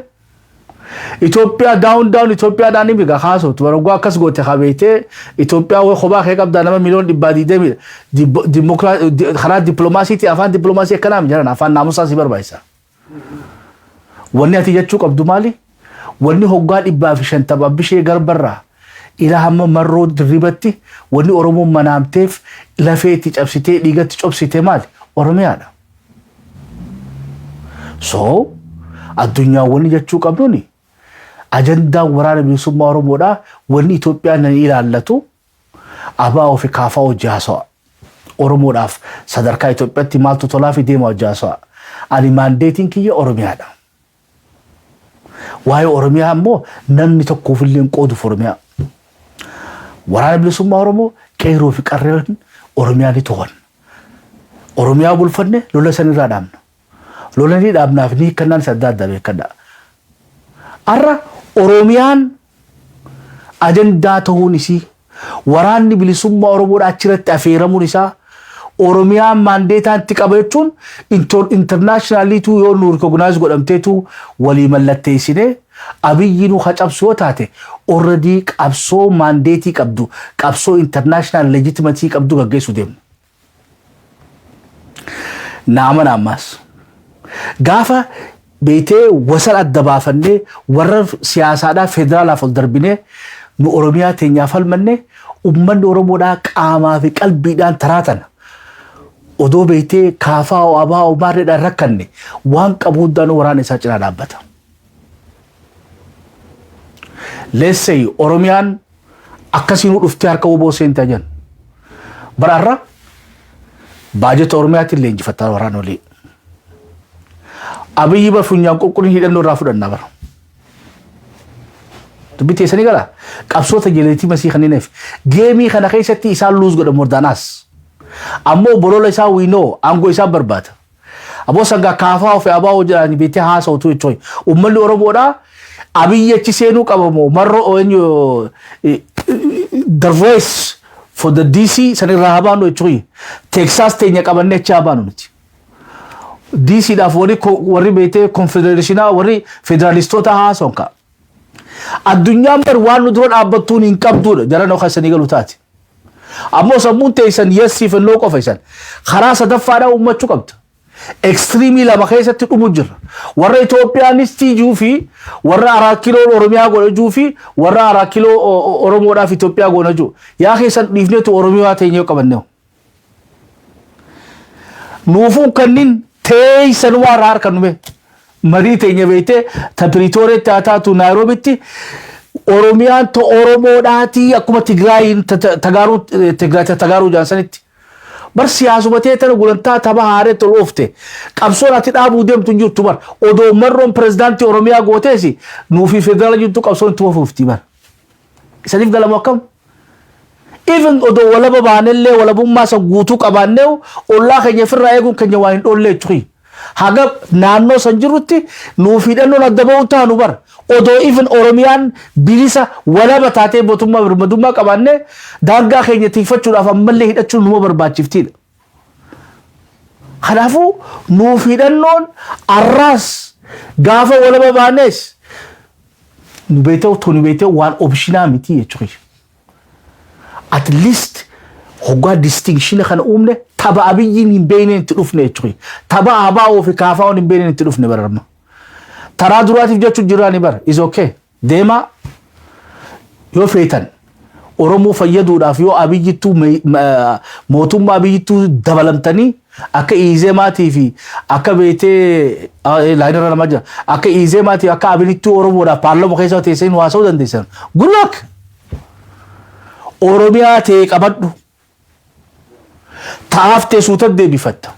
Itoophiyaa down Itoophiyaadhaan himi gaa haasoftu warra akkas goote qabeeytee Itoophiyaa way kophaa kee qabdaa nama miliyoon 120 karaa dippiloomaasiitii afaan dippiloomaasii akkanaam jiran afaan naamusaa si barbaachisa. Wanni ati jechuu qabdu maali? Wanni hoggaa 150 bishee garbarraa ila hamma marroo dirribatti wanni Oromoon manaamteef lafeetti cabsitee dhiigatti cobsitee maali? Oromiyaadha. So addunyaa wanni jechuu qabduuni ajandaa waraana bilisummaa Oromoodhaa wanni Itoophiyaan nan ilaallatu abaa ofi kaafaa hojii haasa'a. Oromoodhaaf sadarkaa Itoophiyaatti maaltu tolaa fi deema hojii haasa'a. Ani maandeetiin kiyya Oromiyaadha. Waa'ee Oromiyaa ammoo namni tokkoof illee qooduuf Oromiyaa. Waraana bilisummaa Oromoo qeerroo fi qarreen Oromiyaa ni to'an. Oromiyaa bulfanne lola sanirraa dhaabna. Lola ni dhaabnaaf ni kannaan sadda adda beekadha. Arra Oromiyaan ajandaa ta'uun isii waraanni bilisummaa Oromoodhaa achirratti affeeramuun isaa Oromiyaan maandeetaan itti qabachuun internationaliitu yoo nu recognize godhamteetu walii mallatteessine Abiyyi nu hacabsu yoo taate already qabsoo maandeetii qabdu qabsoo international legitimacy qabdu gaggeessu deemna. Naaman ammas gaafa beetee wasan adda baafannee warra siyaasaadhaa federaalaaf ol darbinee nu Oromiyaa teenyaaf falmanne ummanni Oromoodhaa qaamaa fi qalbiidhaan taraatan odoo beetee kaafaa abaa obaarreedhaan rakkanne waan qabu hundaan waraana isaa cinaa dhaabbata. Let's say Oromiyaan akkasiin dhuftee harka oboo seentaa jiran baraarra baajeta Oromiyaatti illee injifataa waraana olii. Abiyyi bar funyaan qulqulliin hidhannoo irraa fudhannaa bara. Dubbii teessanii gara qabsoota jeleetii masii kanneeneef geemii kana keessatti isaan luus godha mordaanaas. Ammoo bolola isaa wiinoo aangoo isaa barbaada. Aboo sangaa kaafaa ofii abaa hojjedhaan beetee haasa'utu jechuun uummanni Oromoodhaa Abiyyi achi seenuu qabamoo marroo the voice for the DC sanirraa habaanu jechuun Texas teenya qabannee achi habaanu nuti. DC daaf warri beetee konfedereeshinaa warri federaalistoota haasa'uun ka'a. Addunyaan bar waan nu dura dhaabbattuun hin qabduudha jaran okkasanii galu taate. Ammoo sammuun teessan yessiif ennoo qofa isan karaa sadaffaadhaa uummachuu qabda. Extremii lama keessatti dhumu jirra. Warra Itoophiyaanistii juu fi warra 4 kiloo Oromiyaa godhajuu fi warra 4 kiloo Oromoodhaaf Itoophiyaa godhajuu. Yaa keessan dhiifneetu Oromiyaa teenyee qabanneewu. Nuufuun kanniin teessan waan harka nume marii teenya beekte ta Piritooriyaatti haa taatu Naayiroobitti Oromiyaan to Oromoodhaatii akkuma Tigraayin tagaaruu jaansanitti. Bar siyaasumatee tana gulantaa tapha haaree tol oofte qabsoon ati dhaabuu deemtu jirtu bar odoo marroon pirezidaantii Oromiyaa gooteesi nuufi federaala jirtu qabsoon itti fuufti bar. Isaniif galamu akkam? Even odoo walaba baanellee walabummaa san guutuu qabaanneewu ollaa keenya firraa eeguun keenya waan hin dhoollee jechuudha. Haga naannoo san jirutti nuuf hidhannoon adda ba'uu taanu bar odoo even Oromiyaan bilisa walaba taatee mootummaa birmadummaa qabaannee daangaa keenya tiifachuudhaaf ammallee hidhachuun numa barbaachiftiidha. Kanaafuu nuuf hidhannoon arraas gaafa walaba baanees nu beekte waan optionaa miti jechuudha. At least hoggaa distinction kana uumne tapha Abiyyiin hin beekneen itti dhufne jechuudha. Tapha abaa ofii kaafaa hin beekneen itti dhufne barama. Taraa duraatiif jechuun jiraani bara is okay. Deema yoo feetan Oromoo fayyaduudhaaf yoo Abiyyittuu mootummaa Abiyyittuu dabalamtanii akka Izeemaatii fi akka beetee laayinarra nama jira akka Izeemaatii akka Abiyyittuu Oromoodhaaf paarlaamaa keessa teessanii haasa'uu dandeessan. Good luck. Oromiyaa ta'e qabadhu. Taaftee suuta deebifatta.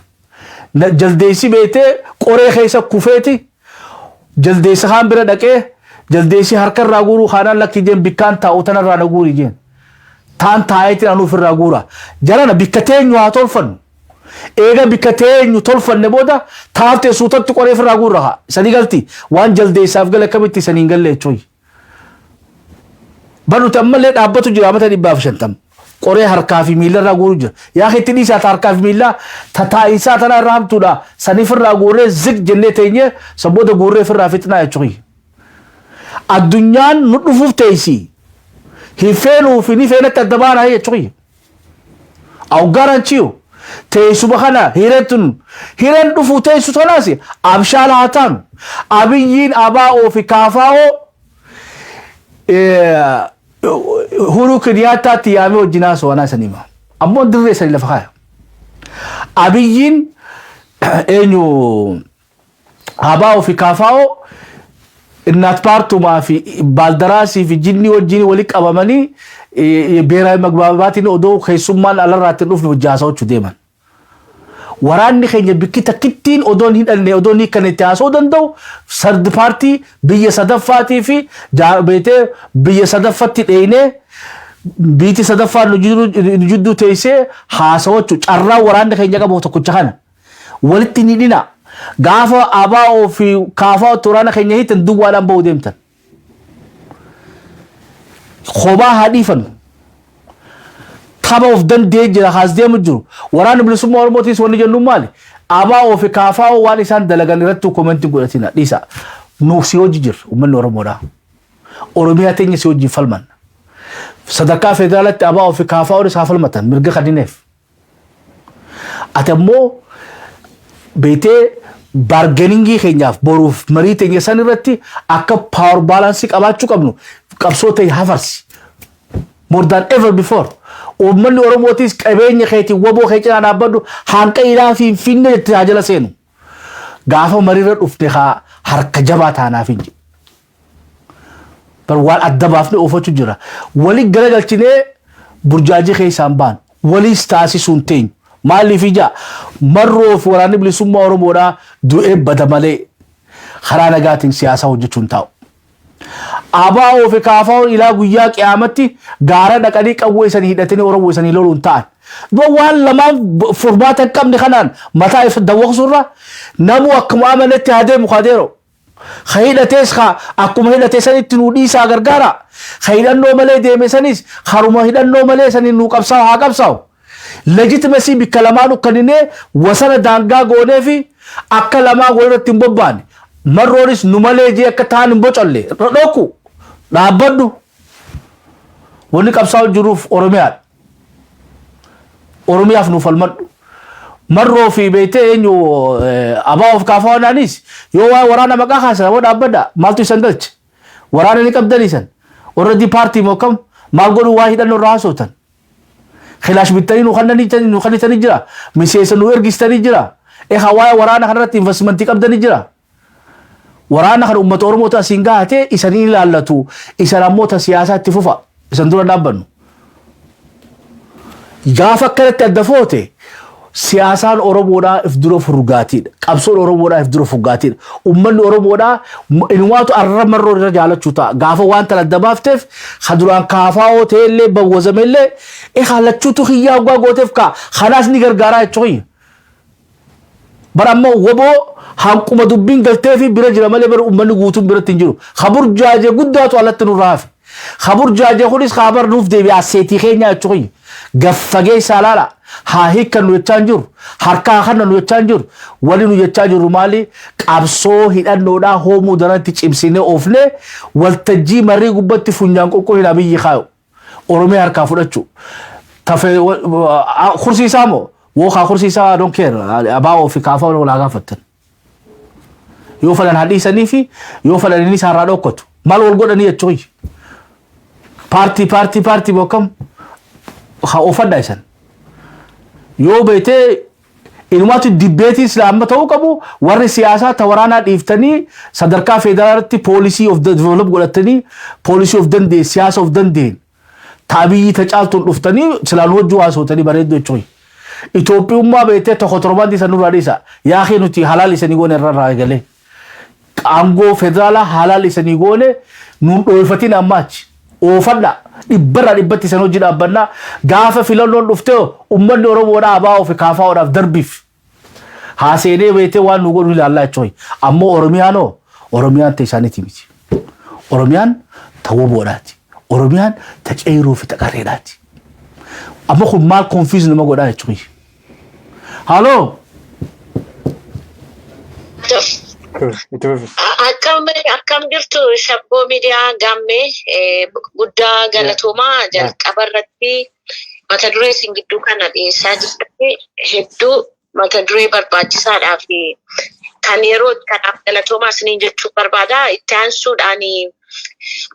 Jaldeessi beetee qoree keessa kufeeti. Jaldeessi haan bira dhaqee jaldeessi harka irraa guuruu haadhaan lakki jeen bikkaan taa'u tana irraa na guuri jeen. Taan taa'eetiin anuuf irraa guura. Jarana bikka teenyu haa tolfannu. Eega bikka teenyu tolfanne booda taaftee suutatti qoree irraa guurra haa. Isanii galti waan jaldeessaaf gala akkamitti isanii hin galle jechuudha. Banuti ammallee dhaabbatu jira amata 150. Qoree harkaa fi miila irraa guuruu jira. Yaa itti dhiisaa harkaa fi miila tataa'isaa tana irraa hamtuudha. Saniif irraa guurree zig jennee teenye saboota guurree irraa fixnaa jechuudha. Addunyaan nu dhufuuf teessi. Hin feenuu fi ni feenatti adda baanaa jechuudha. I'll guarantee you. Teessuma kana hireen dhufuu teessu tonaas abshaala haa taanu. Abiyyiin abaa'oo fi kaafaa'oo Huru Kenyattaatti yaamee wajjinaa so'anaa sanima. Ammoo dirree sanii lafa kaaya. Abiyyiin eenyu abaa'oo fi kaafaa'oo Innat paartumaa fi baaldaraasii fi jinni wajjin wali qabamanii beeraa magbaabatiin odoo keessummaan alarraatti dhufne hojjaasaa hojjuu deeman. Waraanni keenya bikki takkittiin odoon hin dhalne odoon hiikan itti haasa'uu danda'u sardi paartii biyya sadaffaatii fi beetee biyya sadaffatti dheeyinee biitti sadaffaan nu jidduu teessee haasa'uu carraa waraanni keenya qabu tokkicha kana walitti ni dhina. Gaafa abaa'oo fi kaafaa waraana keenya hiitan duwwaadhaan ba'uu deemtan. Kophaa haa dhiifannu. khaba of dandee jira haas deemu jiru waraana bilisummaa oromootiis wanni jennu maali abaa of kaafaa waan isaan dalagan irratti komentii godhatina dhiisa nuuf si hojii jira ummanni oromoodha oromiyaa teenya si hojii falman sadarkaa federaalatti abaa of kaafaa oris haa falmatan mirga kadineef ati ammoo beetee bargainingii keenyaaf boruuf marii teenya san irratti akka power balance qabaachuu qabnu qabsoo ta'e hafarsi more than ever before ummanni oromootis qabeenya keetii waboo keetii dhaabbadhu hanqa ilaa fi finne tajaajila seenu gaafa mariirra dhufte harka jabaa taanaaf hin jiru bar waan adda baafne oofachuu jira wali garagalchinee burjaajii keessaan baan waliis taasisuun teenya maaliif ija marroo fi waraanni bilisummaa oromoodhaa du'ee bada malee karaa nagaatiin siyaasaa hojjechuun taa'u. Abaa fi kaafaa ilaa guyyaa qiyaamatti gaara dhaqanii qawwee isanii hidhatanii oromoo isanii loluun ta'an. Waan lamaan furmaata hin qabne kanaan mataa isa dawwaqsurra namu akkuma amanetti haa deemu haa deero. Hidhatees akkuma hidhatee sanitti nuu dhiisaa gargaara. Hidhannoo malee deeme sanis haruma hidhannoo malee sanii nuu qabsaa'u haa qabsaa'u. Legitimacy bikka lamaan ukkaninee wasana daangaa goonee fi akka lamaa walirratti hin bobbaane marroonis nu malee jee akka ta'an hin bocalle dhokku dhaabbadhu wanni qabsaa'u jiruuf oromiyaaf nuuf falmadhu marroo fi beetee eenyu abaa of kaafaa wanaanis yoo waa waraana maqaa kaasa woo dhaabbadha maaltu isan galche waraana ni qabdaniisan already paartii mookam maal godhu waa hidhannoo irraa haasootan خلاش بالتالي نخلي تاني جرا مسيس نو إرجس تاني جرا هواي ورانا خرّت investment كم تاني جرا ورانا خر أمة أورمو تاسينغا هتة إسرائيل لالتو إسرائيل موت سياسة تفوفا إسندورا نابنو جافا كرت الدفوته سياسان أوروبودا إفدرو فرقاتين قبصون أوروبودا إفدرو فرقاتين أمّن أوروبودا إنواتو أرّب مرّو رجالة شوتا غافا وان تلدبافتف خدران كافاو تيلي بوزميلي خالت شوتو خيا وغاغوتف كا خلاص نيگر غارا چوي برامو وبو حكومة دبين غلطي برجل مالي بر أمّن غوتون بر تنجرو خبر جاجه قداتو على تنراف خبر جاجه خلص خبر نوف دي بياسيتي خينيا چوي غفغي سالالا haa kanu jechaan jiru harkaa kana nu jechaan jiru wali nu jechaa jiru maali qabsoo hidhannoodhaa hoomuu darantti cimsine ofne waltajjii marii gubbatti funyaan qoqqoo biyyi kaayo oromiyaa harkaa fudhachuu tafe kursiisaa moo woo kaa kursiisaa don't care abaa fi kaafaa walaa gaafattan yoo falan hadhiisanii fi yoo falan inni isaarraa dhokkatu maal wal godhanii jechuu paartii bokkam haa ofadhaa isan yoo beete ilmaatu debate islaama ta'uu qabu warri siyaasaa tawaraanaa dhiiftanii sadarkaa federaalatti policy of the develop godhatanii policy of dandee siyaasa of dandeen taabiyyi tacaaltuun dhuftanii silaan hojjuu haasotanii bareeddoo jechuun Itoophiyummaa beete tokko torbaanti sanurraa dhiisa yaaqii nuti halaal isanii goone irraa eegalee aangoo federaalaa halaal isanii goone nuun dhoolfatiin ammaachi oofadha ibbarra dhibbatti san hojii dhaabbannaa gaafa filannoon dhufte ummanni oromoodhaa abaa of kaafaa'uudhaaf darbiif haaseenee beetee waan nu godhu ilaallaa jechuun ammoo oromiyaan ta'e isaaniiti miti oromiyaan ta'uboodhaati oromiyaan taceyiruu fi taqarreedhaati amma kun maal konfiiz nama godhaa jechuun haaloo akkam jirtu shabboo miidiyaa gammee guddaa galatoomaa jalqabarratti mata duree isin gidduu kana dhiyeessaa jirtu hedduu mata duree barbaachisaadhaa fi kan yeroo kanaaf galatoomaa isiniin jechuu barbaada itti aansuudhaan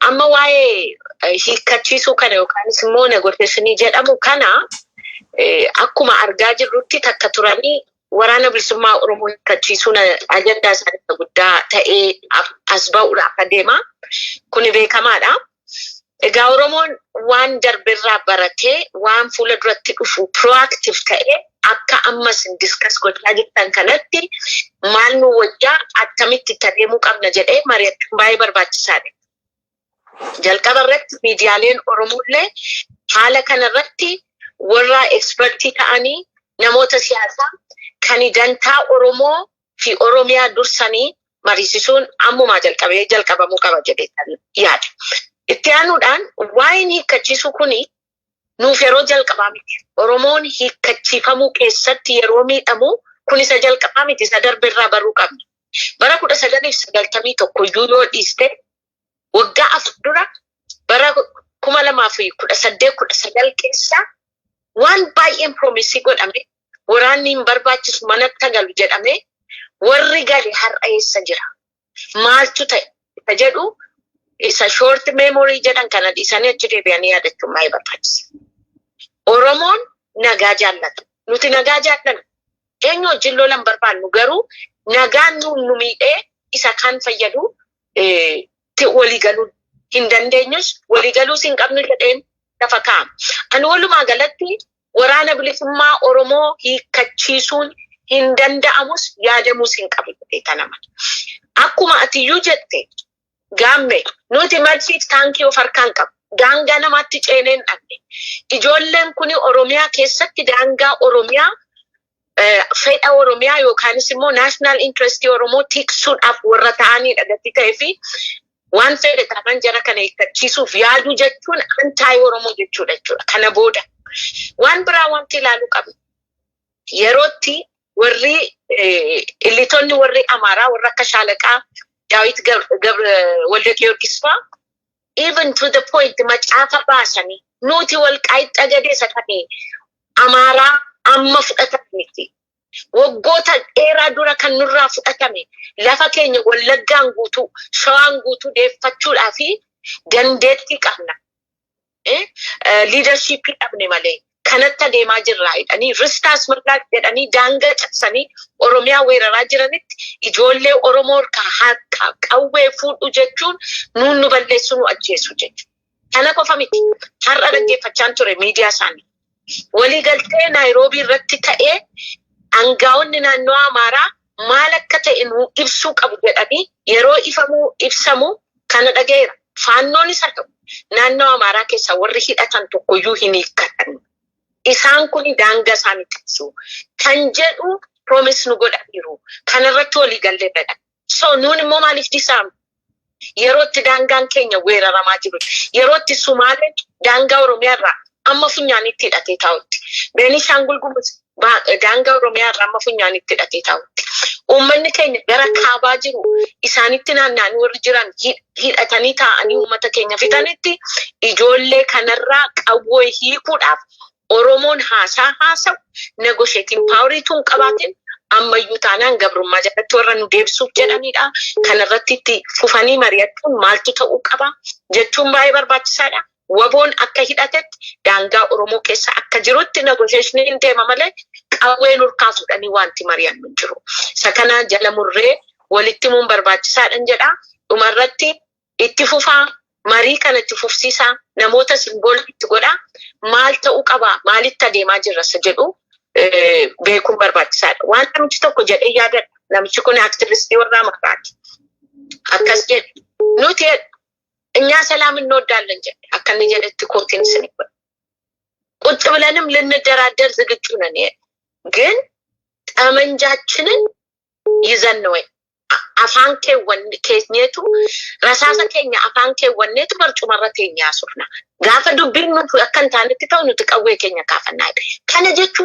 amma waa'ee hiikkachiisuu kana yookaanis immoo negotiyeeshinii jedhamu kana akkuma argaa jirrutti takka turanii waraana bilisummaa Oromoo hiikkachiisuun ajandaa isaanii guddaa ta'ee as ba'uudhaaf adeema. Kuni beekamaadha. Egaa Oromoon waan darbirraa baratee waan fuula duratti dhufu proactive ta'ee akka ammas discuss gochaa jirtan kanatti maal nu wajjaa attamitti itti adeemuu qabna jedhee mari'achuun baay'ee barbaachisaadha. Jalqaba irratti miidiyaaleen Oromollee haala kanarratti warra ekspertii ta'anii namoota siyaasaa kan dantaa Oromoo fi Oromiyaa dursanii mariisisuun ammumaa jalqabamuu qaba jedhee yaada. Itti aanuudhaan waa'een hiikkachiisuu kuni nuuf yeroo jalqabaa miti. Oromoon hiikkachiifamuu keessatti yeroo miidhamu kun isa jalqabaa miti, isa darbeerraa baruu qabna. Bara 1991 iyyuu yoo dhiiste waggaa 4 dura bara 2018-19 keessa waan baay'een piroomisii godhame waraanni hin barbaachisu manatti galu jedhame warri gale har'a eessa jira? Maaltu ta'e jedhu isa short memory jedhan kana dhiisanii achi deebi'anii yaadachuun baay'ee barbaachisa. Oromoon nagaa jaallata. Nuti nagaa jaallanna. Eenyu wajjin lolan barbaannu garuu nagaan nu miidhee isa kan fayyadu walii galuu hin dandeenyus walii galuus hin qabnu jedheen lafa kaa'ama. Ani walumaa galatti waraana bilisummaa Oromoo hiikkachiisuun hin danda'amus yaadamuus hin qabu jedhee tanama. Akkuma atiyyuu jette gaamme nuti marsiif taankii of harkaan qabu. Daangaa namatti ceeneen dhabne. Ijoolleen kuni Oromiyaa keessatti daangaa Oromiyaa fedha Oromiyaa yookaanis immoo national interest Oromoo tiksuudhaaf warra ta'anii dhagatti ta'ee fi waan fedhe taman jara kana hiikkachiisuuf yaaduu jechuun antaay Oromoo jechuudha jechuudha. Kana booda waan biraa wanti ilaaluu qabna. Yerootti warri illitoonni warri Amaaraa warra akka Shaalaqaa Daawit Walde Giyoorgis fa'aa even to the point macaafa baasanii nuti Walqaayitti Xagadee sakanii Amaaraa amma fudhatamti. Waggoota dheeraa dura kan nurraa fudhatame lafa keenya Wallaggaan guutuu Shawaan guutuu deeffachuudhaa fi dandeettii qabna. Leadershipii dhabne malee kanatti adeemaa jirraa jedhanii ristaas mirgaa jedhanii daangaa cabsanii Oromiyaa weeraraa jiranitti ijoollee Oromoo harkaa qawwee fuudhu jechuun nuun nu balleessu nu ajjeesu jechuudha. Kana qofa miti. Har'a dhaggeeffachaan ture miidiyaa isaanii. Waliigaltee Naayiroobii irratti ta'ee aangaa'onni naannoo Amaaraa maal akka ta'e nu ibsuu qabu jedhanii yeroo ibsamu kana dhageera. Faannoonis haa ta'u naannoo Amaaraa keessa warri hidhatan tokkoyyuu hin hiikkatan. Isaan kun daangaa isaanii tiksu kan jedhu promise nu godhaniiru. Kanarratti waliigallee dha. So nuun immoo maaliif disaamna? Yerootti daangaan keenya weeraramaa jiru. Yerootti Sumaaleen daangaa Oromiyaarraa amma funyaanitti hidhatee taa'utti. Beenishaangul Gumuz daangaa Oromiyaarraa amma funyaanitti hidhatee taa'utti. Uummanni keenya gara kaabaa jiru isaanitti naanna'anii warri jiran hidhatanii taa'anii uummata keenya fixanitti ijoollee kanarraa qawwee hiikuudhaaf Oromoon haasa'u negotiating power tun qabaatin ammayyuu taanaan gabrummaa jalatti warra nu deebisuuf jedhanidha. Kanarratti itti fufanii mari'achuun maaltu ta'uu qaba jechuun baay'ee barbaachisaadha. Waboon akka hidhatetti daangaa Oromoo keessa akka jirutti negotiationiin deema malee qawween urkaasuudhanii wanti mari'an hin jiru. Isa kana jala murree walitti muun barbaachisaadhan jedha. Dhumarratti itti fufaa marii kana itti fufsiisaa namoota simboolitti godhaa maal ta'uu qaba maalitti adeemaa jirra jedhu beekuun barbaachisaadha. Waan namichi tokko jedhee yaadadha. Namichi kun aktivistii warra Amaaraati. Akkas jedhe nuti እኛ ሰላም እንወዳለን ጀ አከነ ጀለት ኮንቲን ስንበ ቁጭ ብለንም ልንደራደር ዝግጁ ነን ግን ጠመንጃችንን ይዘን ነው አፋንኬ ወንድ ከኝቱ ራሳሰ ከኛ አፋንኬ ወንድ በርጩ መረተኛ ያሱፍና ጋፈ ዱብን ነው አከንታን ትተው ነው ተቀዌ ከኛ ካፈና ከነጀቹ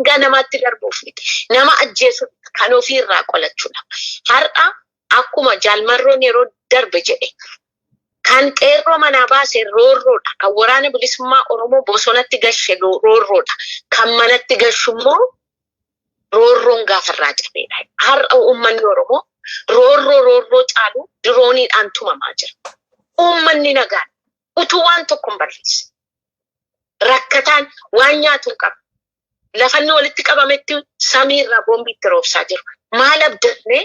ጋና ማትደርቦፍት ነማ አጀሱ ካኖፊራ ቆለቹና ሀርጣ አኩማ ጃልመሮን የሮ ደርብ ጀዴ kan qeerroo manaa baase roorroodha. Kan waraana bilisummaa Oromoo bosonatti gashe roorroodha. Kan manatti gashu immoo roorroon gaafarraa jirtedha. Har'a uummanni Oromoo roorroo caalu dirooniidhaan tumamaa jira. Uummanni nagaan utuu waan tokko hin balleesse. Rakkataan waan nyaatu hin qabu. Lafanni walitti qabametti samiirraa boombiitti roobsaa jiru. Maal abdannee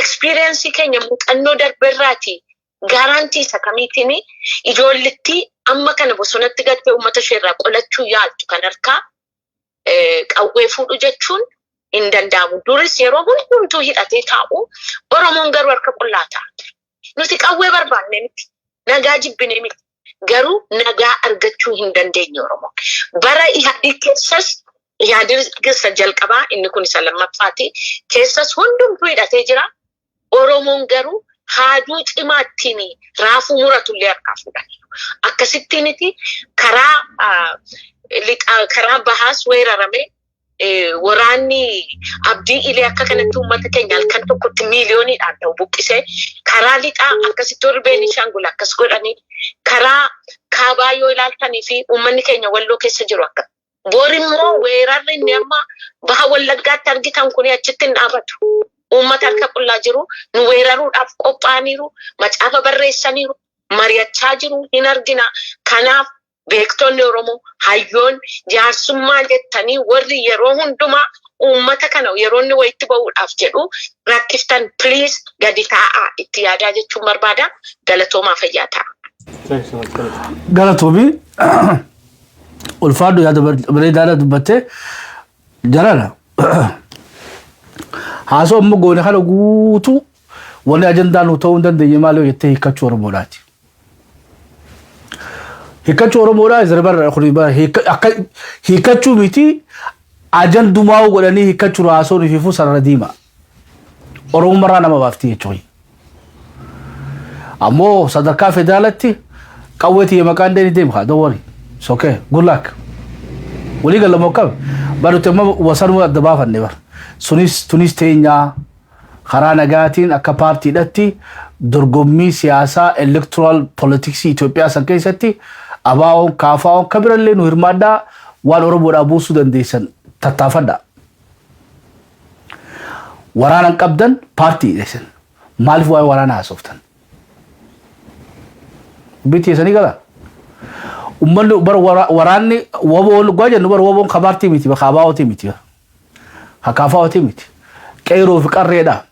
experience keenya muuxannoo darbeerraatii Garantii sakamiitini ijoolletti amma kana bosonatti gattee uummata isheerraa qolachuu yaaltu kan harkaa qawwee fuudhu jechuun hin danda'amu. Duris yeroo hundumtuu hidhatee taa'u Oromoon garuu harka qullaa ta'a. Nuti qawwee barbaanne miti. Nagaa jibbine miti. Garuu nagaa argachuu hin dandeenye Oromoon. Bara Ihaadii keessas Ihaadii keessa jalqabaa inni kun isa lammaffaati. Keessas hundumtuu hidhatee jira. Oromoon garuu haaduu cimaattiin raafuu muratullee harkaa fudhatu. Akkasittiiniti karaa bahaas weerarame waraanni abdii ilee akka kanatti uummata keenya halkan tokkotti miiliyooniidhaan ta'u buqqisee karaa lixaa akkasitti warri Beenishaangul akkas godhanii karaa kaabaa yoo ilaaltanii fi uummanni keenya walloo keessa jiru akka borimmoo weerarri inni amma baha Wallaggaatti argitan kun achitti hin dhaabatu. Uummata harka qullaa jiru nu weeraruudhaaf qophaa'aniiru macaafa barreessaniiru mari'achaa jiru hin argina. Kanaaf beektonni Oromoo hayyoon jaarsummaa jettanii warri yeroo hundumaa uummata kana yeroo inni wayitti ba'uudhaaf jedhu rakkiftan please gadi taa'aa itti yaadaa jechuun barbaada. Galatoomaa fayyaa ta'a. Galatoomi ulfaadhu yaada bareedaadha dubbattee jarana. Haasoo amma goone kana guutuu wanni ajandaan nu ta'uu hin dandeenye maal jettee hiikkachuu Oromoodhaati. Hiikkachuu Oromoodhaa izarbar akka hiikkachuu miti ajandumaa godhanii hiikkachuu haasoo nufiifuu sarara diimaa. Oromummaarraa nama baafti jechuudha. Ammoo sadarkaa federaalatti qawweetii maqaan deeni deemka don't worry. It's okay. Good luck. Walii galamoo qabe baruutti amma wasanuu adda baafanne bara. Tunis teenyaa karaa nagaatiin akka paartiidhaatti dorgommii siyaasaa electoral politics Itoophiyaa san keessatti abaawoon kaafaawwan kabirallee nu hirmaadhaa waan Oromoodhaa buusuu dandeessan tattaafadha. Waraanan qabdan paartii dheessan maaliif waa'ee waraana haasoftan? Bitti eessanii gala? Uummanni bara waraanni waboon gwajannu bara waboon kabaartii miti bakka abaawootii miti. Hakaafaawwatii miti. Qeeroo fi qarreedha.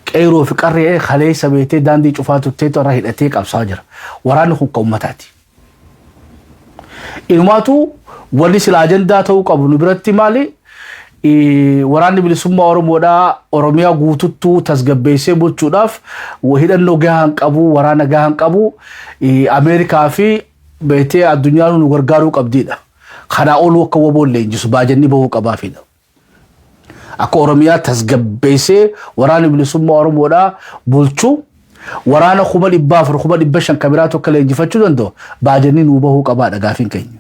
Qeeroo fi qarree kalee sabeetee daandii cufaa tuttee irraa hidhatee qabsaa jira. Waraanni kun kan uummataati. Inumaatu wanni sila ajandaa ta'uu qabu nu biratti maali? Waraanni bilisummaa Oromoodhaa Oromiyaa guututtuu tasgabbeessee bulchuudhaaf hidhannoo gahaan qabu, waraana gahaan qabu, Ameerikaa fi beetee addunyaan nu gargaaruu qabdiidha. Kana olu akka waboon leenjisu baajanni bahuu qabaafidha. Akka Oromiyaa tasgabbeessee waraana bilisummaa Oromoodhaa bulchuu waraana 1,400 kabiraa tokko leenjifachuu danda'u baajanni nu bahuu qabaadha gaafiin keenya.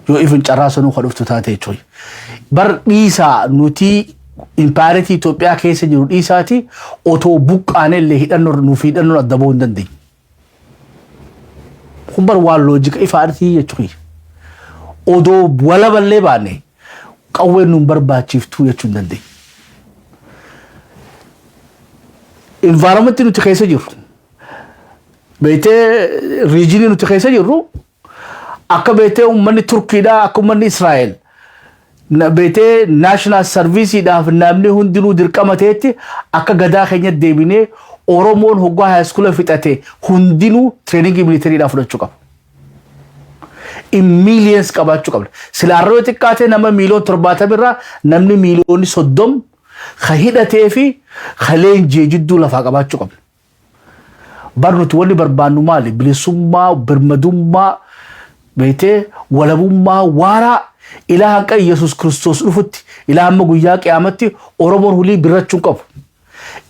Yoo ifin carraasanuu kadhuftu taate jechuudha. Bar dhiisaa nuti impaaritii Itoophiyaa keessa jiru dhiisaati otoo buqqaanee illee hidhannoo nuuf hidhannoo adda bahuu hin dandeenye. Kun bar waan loojika ifaartii jechuudha. Odoo wala ballee baane qawween nun barbaachiftuu jechuu hin dandeenye. Environmentii nuti keessa jirru beetee riijinii nuti keessa jirru akka beetee uummanni Turkiidhaa akka uummanni Israa'el beetee national serviceidhaaf namni hundinuu dirqama ta'etti akka gadaa keenyatti deebinee Oromoon hoggaa haayiskula fixate hundinuu treeningii militariidhaa fudhachuu qaba. Millions qabaachuu qabna. Silaarroo xiqqaatee nama miiliyoon 70 irraa namni miiliyoonni 30 ka hidhatee fi ka leenjii jidduu lafaa qabaachuu qabna. Barnuti wanni barbaannu maali? Bilisummaa, birmadummaa, beetee walabummaa waaraa ilaa hanqa Yesuus Kiristoos dhufutti ilaa hamma guyyaa qiyaamatti Oromoon hulii birrachuu qabu.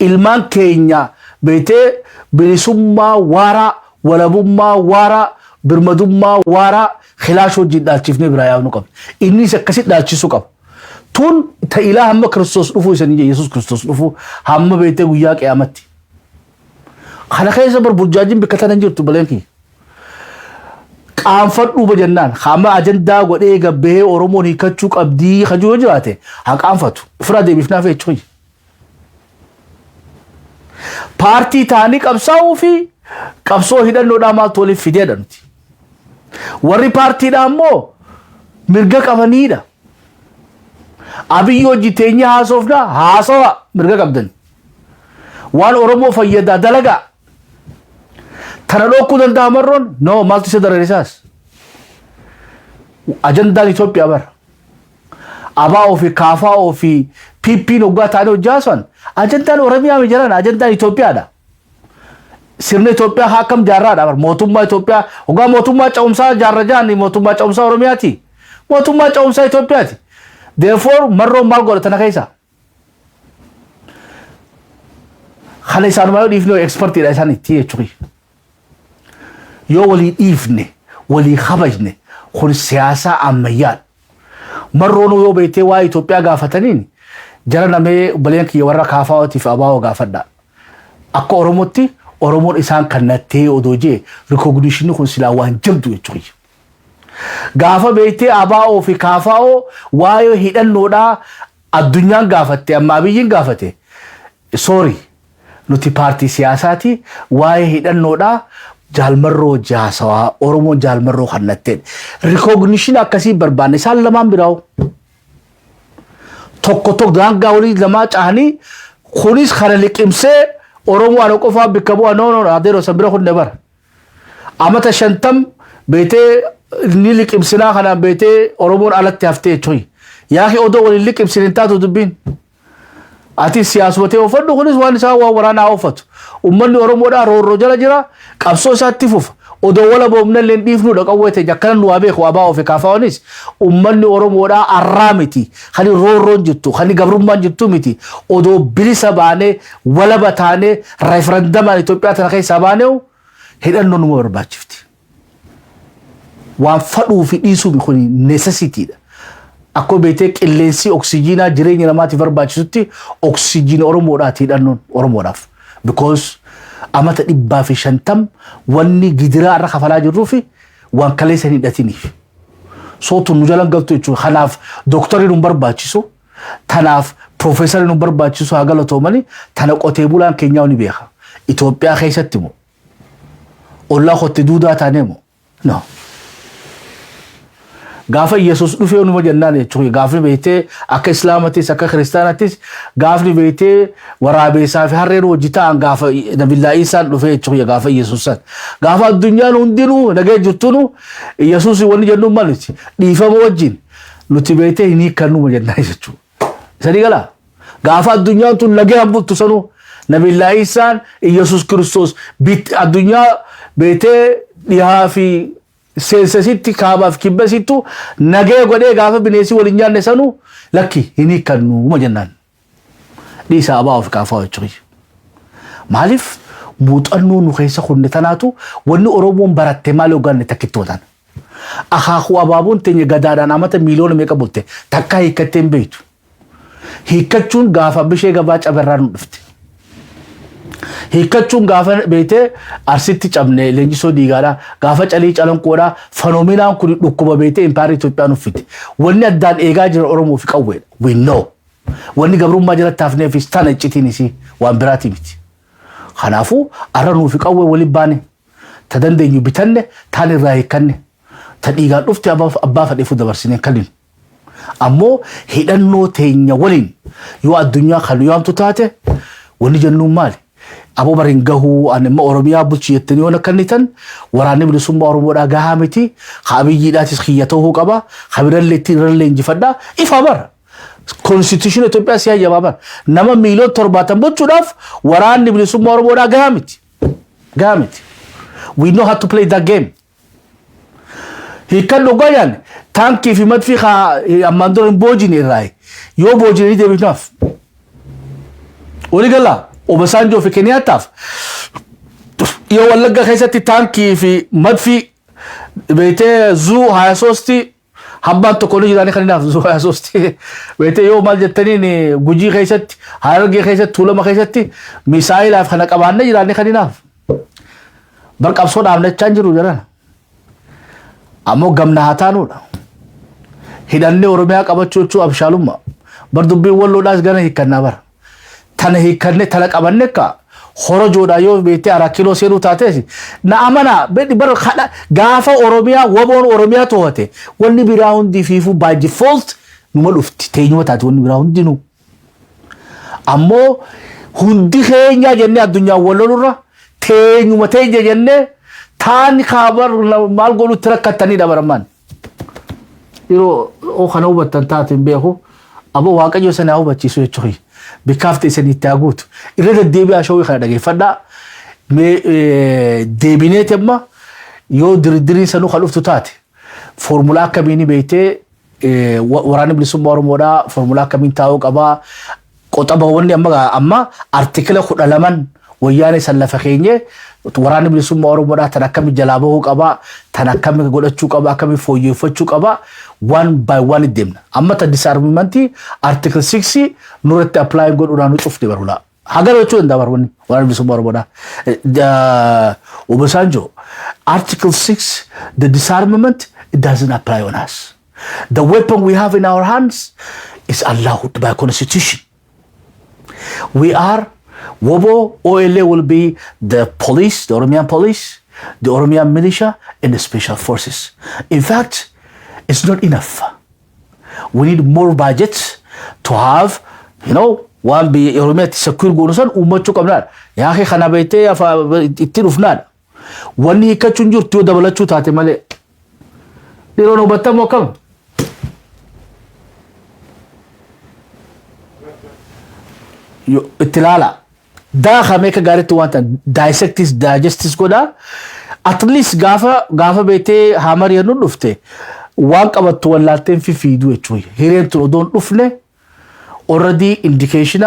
Ilmaan keenya beetee bilisummaa waaraa, walabummaa waaraa, birmadummaa waaraa خلاش وجد دالشيفني برايا ونقب إني سكسيت دالشيسو قب تون تإله هم كريستوس رفو يسني يسوع كريستوس رفو هم بيته وياك يا متي خلا خير زبر برجاجين بكتان نجور تبلينكي كانفر نوب جنان خامة أجندا قدي قبه أوروموني كتشوك أبدي خجوا جواته هك أنفتو فرادي بيفنا في شوي بارتي تاني كبساو في كبسو هيدا نودا مال تولي في دي دانتي warri paartiidha ammoo mirga qabaniidha. Abiyyoo jiteenya haasofna haasawa mirga qabdan. Waan Oromoo fayyadaa dalagaa. Tana dhokkuu danda'a marroon no maaltu isa dararisaas. Ajandaan Itoophiyaa bara. ABO fi KFO fi PP'n hoggaa taanee hojjaasan ajandaan Oromiyaa mijaran ajandaan Itoophiyaadha. Sirna Itoophiyaa hakam jaarraadha bar mootummaa Itoophiyaa hoggaa mootummaa ca'umsaa jaarra jaanni mootummaa ca'umsaa Oromiyaati. Mootummaa ca'umsaa Itoophiyaati. Therefore marroon maal godhatana keessa. خلي إنسان ما يديفنو إكسبرت إلى إنسان تيجي يو ولي إيفني ولي خبجني خل السياسة عميان مرونو يو بيتي واي توبيا غافتنين جرنا مي بلينك يورا كافاوتي في أباو غافدا أكو أورموتي أورمون إنسان كنتي أودوجي ريكوغنيشن خل سلاوان جمدو يجري غافا بيتي أباو في كافاو وايو هيدن نودا الدنيا غافتي أما بيجين غافتي سوري nuti parti siyasati waa'ee hidhannoodha jaalmarroo jaasawaa oromoon jaalmarroo kannatteen recognition akkasii barbaanne isaan lamaan biraaw tokko daangaa walii lamaa caanii kunis kana liqimsee oromoo ana qofaa bikka bu'a noono adeero sabira hunde bar amata 50 beetee ni liqimsinaa kana beetee oromoon alatti haftee jechuun yaa odoo walii liqimsinin taatu dubbiin ati siyaasumate ofadhu kunis waan isaa waa waraanaa ofatu ummanni oromoodhaa roorroo jala jira qabsoo isaatti fufa odoo wala boomna leen dhiifnu dhaqawwete jakkanan nu abeeku abaa ofi kaafaanis ummanni oromoodhaa arraa miti khani roorroon jirtu khani gabrummaan jirtu miti odoo bilisa baanee wala bataanee referendamaan Itoophiyaa tana keessaa baanee hidhannoo nu barbaachifti waan fadhuu fi dhiisuu kuni necessity dha Akko beete qilleensi oksijiinaa jireenya namaatiif barbaachisutti oksijiina oromoodhaati hidhannoon oromoodhaaf because amata 150 wanni gidiraa irra kafalaa jirruu fi waan kaleessa hin hidhatiniif sootu nu jalan galtu jechuudha kanaaf dooktarii nu barbaachisu tanaaf profeesarii nu barbaachisu haa galatoomani tana qotee bulaan keenyaa ni beeka Itoophiyaa keessatti moo ollaa qotte duudaa taanee moo no gaafa Yesus dhufe unu majannaan jechuudha gaafni beete akka islaamatis akka kiristaanatis gaafni beete waraabeessaa fi harreen hojjetaan gaafa nabiyyii Isaan dhufe jechuudha gaafa Yesusan gaafa addunyaan hundinuu nagee jirtunu Yesus wanni jennu maliti dhiifama wajjin nuti beete hin hiikannu majannaan jechuudha sadi gala gaafa addunyaan tun nagee hambuttu sanu nabiyyii Isaan Yesus Kristos bit addunyaa beete dhihaa fi sensasitti kaabaaf kibbasitu nagee godhee gaafa bineesi waliin nyaanne sanu lakki hin hiikannu majannaan dhiisa abaa of kaafaa jechuudha maaliif muuxannoo nu keessa kunne tanaatu wanni oromoon baratte maal ogaanne takkitootaan akaakuu abaabuun teenya gadaadhaan amata miiliyoona meeqa bulte takka hiikkatteen beeytu hiikkachuun gaafa bishee gabaa cabarraa nu dhufte hiikkachuun gaafa beete arsitti cabne leenjisoo diigaadha gaafa calii calanqoodha fenominaan kun dhukkuba beete impaayera Itoophiyaan uffite wanni addaan eegaa jira oromoo fi qawweedha we know wanni gabrummaa jalatti hafneef tana iccitiinis waan biraati miti kanaafuu arra nuu fi qawwee waliin baane ta dandeenyu bitanne taan irraa hiikkanne ta dhiigaan dhufte abbaa fadheefu dabarsinee kallin ammoo hidhannoo teenya waliin yoo addunyaa kan yaamtu taate wanni jennuun maali Abo baringahu anema Oromiyaa bulchi yettanii waan akkanitan waraanni bilisummaa Oromoodhaa gahaa miti Abiyyiidhaatis khiyyatoo qaba khabirallee tirallee injifadha ifa bar constitution Itoophiyaa siyaa jabaaban nama miiliyoon 70 bulchuudhaaf waraanni bilisummaa Oromoodhaa gahaa miti we know how to play that game hiikan dhugaayaan taankii fi madfii ammaan dura hin boojine irraa yoo boojine deebifnaaf oligala Obasanjo fi Kenyattaaf yoo wallagga keessatti taankii fi madfi beete zuu 23 habbaan tokko ni jiraani kaninaaf zuu 23 beete yoo maal jettaniin gujii keessatti harargee keessatti tuulama keessatti misaayilaaf kana qabaanne jiraani kaninaaf barqabsoo dhaabnachaan jiru jiran ammoo gamna haa taanuudha hidhannee Oromiyaa qabachuu abshaalummaa bar dubbiin walloodhaas gana hiikkannaa bara tana hiikanne tala qabanne ka horojoodha yoo beete 4 kilo seenu taate na amana beddi bar khada gaafa Oromiyaa woboon Oromiyaa toote wanni biraa hundi fiifu by default numa dhufti teenyuma taate wanni biraa hundi nu ammoo hundi keenya jenne addunyaa wallolurra teenyuma teenya jenne taan khabar maal golu tirakkatani dabaraman yero o khana hubattan taate beeku abo waaqayyo sana hubachiisu jechuudha bikaafte isanii taaguutu irra deebi'aa shawii kana dhageeffadha deebineet amma yoo diridiriin sanuu kan dhuftu taate formulaa akkamiin beeytee waraanni bilisummaa Oromoodhaa formulaa akkamiin taa'uu qabaa qoxaba wanni amma artikila 12 wayyaane sallafa keenye waraanni bilisummaa Oromoodhaa tan akkami jalaa bahuu qaba tan akkami godhachuu qaba akkami fooyyeffachuu qaba one by one deemna amma ta disarmament article 6 nurratti apply godhuudhaan nu cufte barula hagar jechuu danda'a barwanni waraanni bilisummaa Oromoodhaa Obasanjo article 6 the disarmament it doesn't apply on us the weapon we have in our hands is allowed by constitution we are Wobo OLA will be the police, the Oromian police, the Oromian militia, and the special forces. In fact, it's not enough. We need more budgets to have, one be Oromia secure gonusan umachu kamnar. Yahe khana bete afa itti rufnan. Wani hikachunjur tu dabalachu taate male. Diro no batamo kam. Itilala. Da khame ka gare tu wanta dissect this digest this goda at least gafa bete hamar yanu dufte wan qabattu wallaten fi fiidu echuy hiren tu don dufne already indication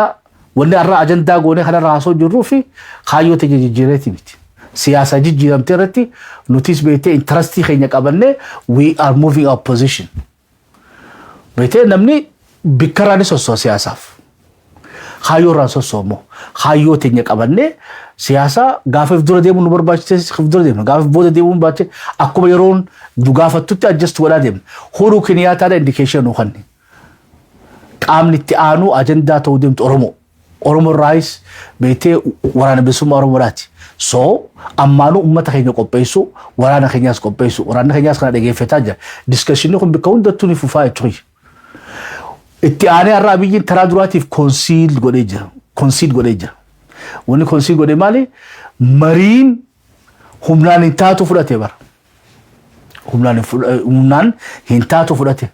wala arra agenda gone khana raso jirru fi khayo te jijireti bit siyasa jijiramte rati notice bete interest khenya qabanne we are moving our position bete namni bikarani so siyasaf khayo raso somo khayo tenya qabanne siyasa gaafif dura deemu nu barbaachite khif dura deemu gaafif booda deemu baache akkuma yeroon du gaafattutti adjust wala deemu huru kiniyata da indication nu khanni qaamni itti aanu agenda ta'u deemtu Oromo Rise beete waraana bilisummaa Oromoodhaati so ammaanu ummata keenya qopheessu waraana keenyaas qopheessu waraana keenyaas kana dhageeffataa jira discussion kun bikka hundattuu ni fufaa jechuudha itti aanee har'a Abiyyiin taraa duraatiif concede godhee jira wani concede godhee maali mariin humnaan hin taatu fudhate bara humnaan hin taatu fudhate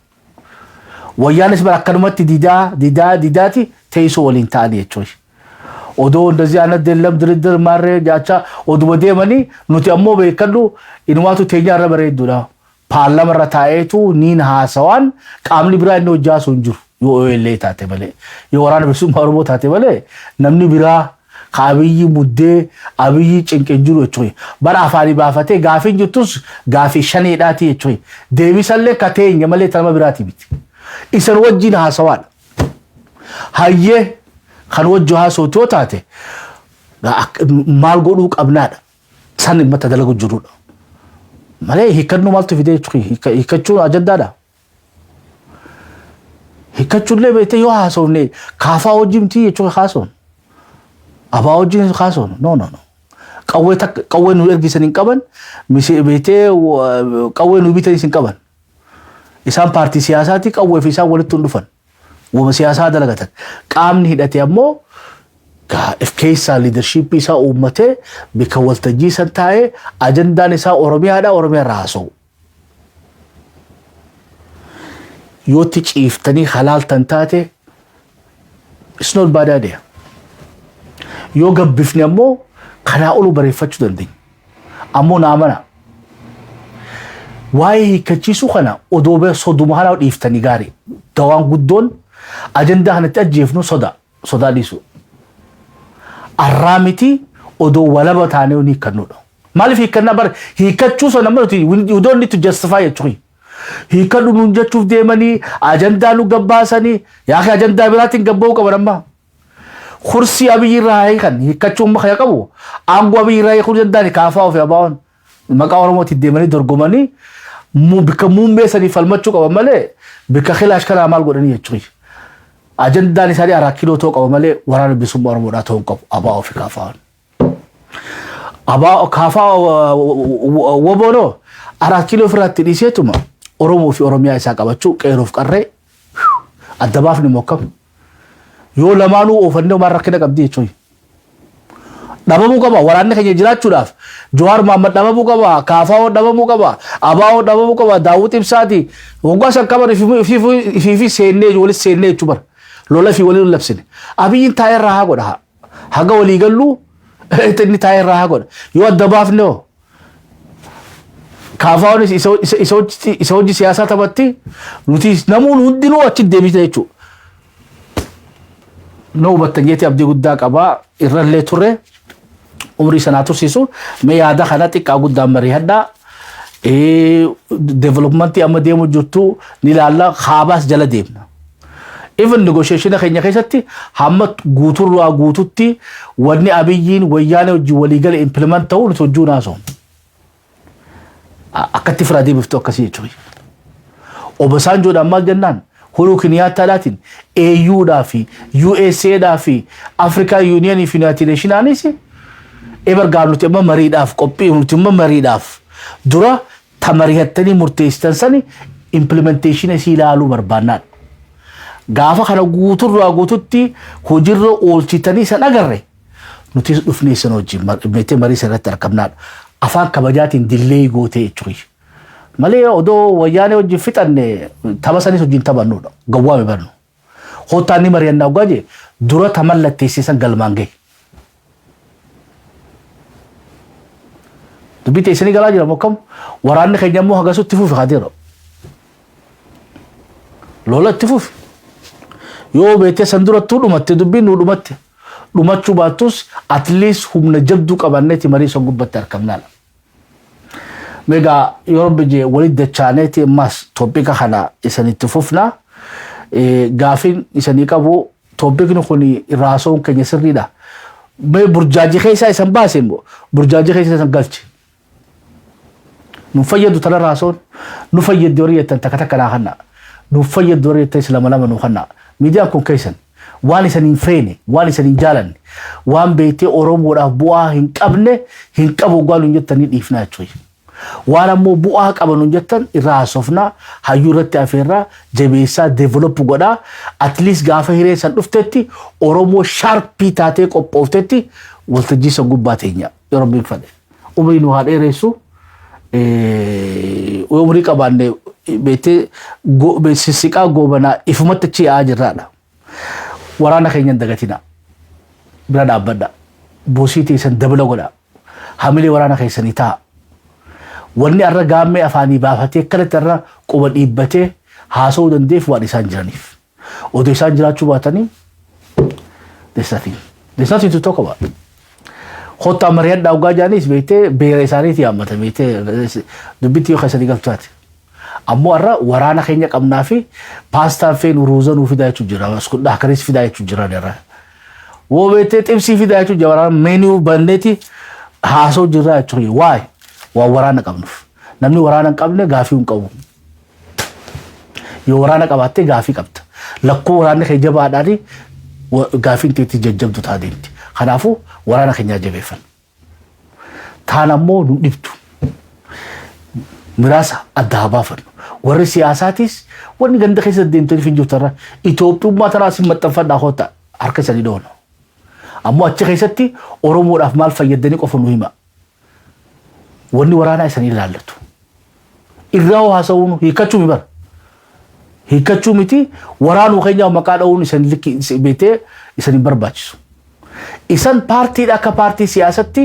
wayyaanis bara akkanumatti didaati teessoo waliin ta'anii jechuudha odoo እንደዚህ አይነት ደለም ድርድር ማረ ጃቻ ኦዱበ ደመኒ ኑቲ አሞ በከሉ ኢንዋቱ ቴኛ ረበሬዱላ ፓርላማ ረታኤቱ ኒን ሃሰዋን ቃምሊ ብራ ነው ጃሱ እንጅሩ ዮኤሌ ታቴ በለ የወራን ብሱም ኦሮሞ ታቴ በለ ነምኒ ብራ ካብይ ሙዴ አብይ ጭንቅንጅሩ እቾይ በራፋሪ ባፈቴ ጋፊን ጅቱስ ጋፊ ሸኔዳቲ እቾይ ዴቢሰለ ከቴኝ መለ ተመ ብራቲ ቢት ኢሰን ወጂን ሃሰዋን ሃየ kan wajjo ha so to tate mal godu qabnaada san mata dalagu juruda male hikannu maltu fide hikachu ajandada hikachu le bete yo ha so ne kafa wajimti yechu khason aba wajin khason no qawwe nu ergisanin qaban mise bete qawwe nu bitasin qaban isan parti siyasati qawwe fi isan walitun dufan ومسياسة دلقتك قامن هدأت يمو كيسا leadership إسا أمته بكوال تجيسا تاي أجندا نسا أورميا دا أورميا راسو يوتيك إفتني خلال تنتاتي it's not bad idea يو قبفني أمو خنا أولو بريفتش دندين أمو نامنا واي كتشيسو خنا ودوبة صدو مهانا إفتني غاري دوان قدون agenda hanatti ajjeefnu soda dhiisu arraamiti odoo walaba taanee ni kannudha maaliif hiikanna bar hiikachuu so namooti you don't need to justify it hiikadhu nun jechuuf deemanii agenda nu gabbaasanii yaa ka agenda biraatiin gabba'uu qaban amma kursi Abiyyi irraa kan hiikachuu amma kaya qabu aangu Abiyyi irraa kun danda'ani kaafaa of yabaawwan maqaa Oromooti deemanii dorgomanii bika muummeessanii falmachuu qaban malee bika khilaash kana maal godhanii jechuudha agenda ni sari ara kilo to qawmale warana bisum Oromo da to qab aba of kafa wobono ara kilo frat disetuma Oromo fi Oromia isa qabachu qeerof qarre adabaf ni mokam yo lamanu ofando marakina qabdi choy dabamu qaba warana kenya jirachu daf Johar Muhammad dabamu qaba kafa dabamu qaba abao dabamu qaba Daawud Ibsati wonga sakaba fi senne wala senne chubar lola fi wali labsine Abiyyin taayir raha goda haga wali gallu etni taayir raha goda yo adabaf no kafaawni isawji siyasa tabatti nuti namun huddinu achi deebite jechu نوبة جيتي أبدي قداك أبا إرلي توري عمري سناتو سيسو ما يادا خلاتك قدام مري هدا development amma deemu jirtu ni laalla khaabas jala deemna even negotiation keenya keessatti hamma guuturraa guututti wanni abiyyiin wayyaane hojii waliigala implement ta'u nuti hojjuu naasoon akkatti firaadii biftu akkasii jechuudha Obasanjoodhaan maal jennaan Uhuru Kenyattaadhaatiin AUdhaa fi USAdhaa fi African Union fi United Nationaanis ebergaan nuti amma mariidhaaf qophii nuti amma mariidhaaf dura tamarihattanii murteessitan sani implementation isii ilaaluu barbaannaan gaafa kana guuturraa guututti hojiirra oolchitanii san agarre nuti dhufnee san hojii meetee marii sanatti argamnaan afaan kabajaatiin dillee gootee jechuudha malee odoo wayyaanee hojii fixanne tapha sanis hojiin taphannuudha gawwaame barnu hootaanni mari'annaa ugaje dura tamallatteessisan galmaan gahe dubbiin isanii galaa jira mokkam waraanni keenya immoo hagasutti fuufi hadeera lola itti fuufi yoo beetee san durattuu dhumatte dubbiin nuu dhumatte dhumachuu baattus at least humna jabduu qabanneeti marii son gubbatti argamnaadha meegaa yeroo biyye walit dachaaneeti ammas toopika kana isanitti fufna gaafiin isanii qabu toopikni kun raasoon keenya sirriidha mee burjaajii keessaa isan baase immoo burjaajii keessaa isan galche نفيد ترى راسون نفيد دورية تكتك ناخنا نفيد دورية تسلم لما نخنا ميديا كون كيسن واني سنين فريني واني سنين جالن وان بيتي أوروم ورا بوا هنك أبنه هنك أبو قالوا نجتني إفنا شوي وانا مو بوا كابنو نجتن راسوفنا هيورت أفيرا جبيسا ديفلوب قدا أتليس غافة هيري سن أفتتي أورومو شارب بيتاتيك أو أفتتي والتجي سنقوب باتينيا يربي فده وبينو هاد إيريسو umri qabanne beete sisiqaa goobana ifumatti chi ajirraadha waraana keenyan dagatina bira dhaabbadha boosii teessan dabala godha hamilee waraana keessanii ta'a wanni arra gaammee afaanii baafatee akkanatti arra quba dhiibbatee haasa'uu dandeef waan isaan jiraniif odoo isaan jiraachuu baatanii there's nothing to talk about خطة مريض أو جانيس بيته بيرساني تيام متى بيته دبيتي خسري قلتات أمو أرى ورانا خيني كم نافي باستا فين وروزان وفي داية تجرا واسكت ده كريس في داية تجرا نرى वो बेटे टिप्सी भी दायचु जवारा मेन्यू बनने थी हासो जरा चुरी वाई वो वराना कब नमनी वराना कब ने गाफी उनका वो ये वराना कब आते गाफी कब था लक्को वराने के जब आदा थी वो गाफी तीती जब तो था दिन थी खनाफू वराना के न्याजे बेफन थाना मो निप्तु मिरासा अधाबा फन वरी सियासातिस वनी गंदे कैसे दिन तो फिर जो तरह इतोप्तु मात्रा सिमत तफर ना होता हर कैसे नहीं दोनों अम्मो अच्छे कैसे थी ओरोमो राफमाल फय्यदनी को फनुहिमा वनी वराना ऐसा नहीं लाल तो इर्राओ हासाऊन हिकच्चू मिती वरान उखैया मकान उन इसन लिखी बेटे इसन बर्बाचिसु इसन पार्टी दा का पार्टी सियासत थी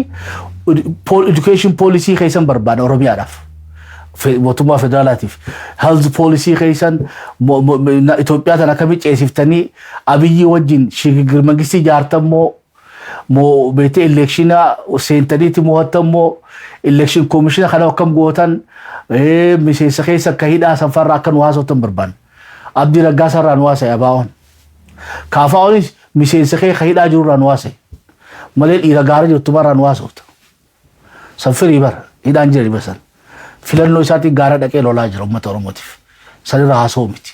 एजुकेशन पॉलिसी कैसन बर्बाद ओरोमिया राफ मोतुमा फेडरलाटिव हेल्थ पॉलिसी कैसन इथोपिया तना कभी चेसिफ्तनी अभी ये वजन शिगिर मंगिस्ती जारतम मो बेटे इलेक्शन सेंटरी थी मोहतम मो इलेक्शन कमीशन खाना कम गोतन मिसे सखे सकहिदा सफर राकन वास होतम बर्बान अब्दी रग्गा सर रनवास है अबावन काफाओनी मिसे सखे खहिदा जुर रनवास है मलेल इरागार जो तुम्हारा रनवास होता सफर इबर इदान जरी बसन फिलन साथी गारा डके लोला जरो मत और मोटिव सर रासो मिति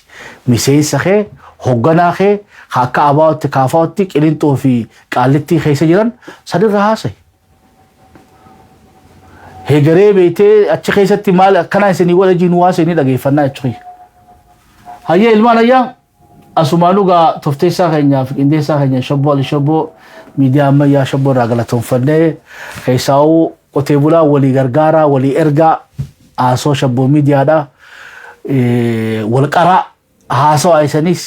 मिसे सखे होगना खे हाका अबाउट काफाउटी किलिन तो फी कालिती कैसे जिरन सर रास है हे गरे बेटे अच्छे कैसे तिमाल कना से नहीं वाले जिनुआ से नहीं लगे फन्ना अच्छी हाये इल्मान आया असुमानुगा तफ्तेसा कन्या इंदेसा कन्या शब्बो मीडिया में या शब्बो रागला तंफने कैसाओ कोतेबुला वली गरगारा वली एर्गा आसो शब्बो मीडिया दा वलकरा हासो ऐसनिस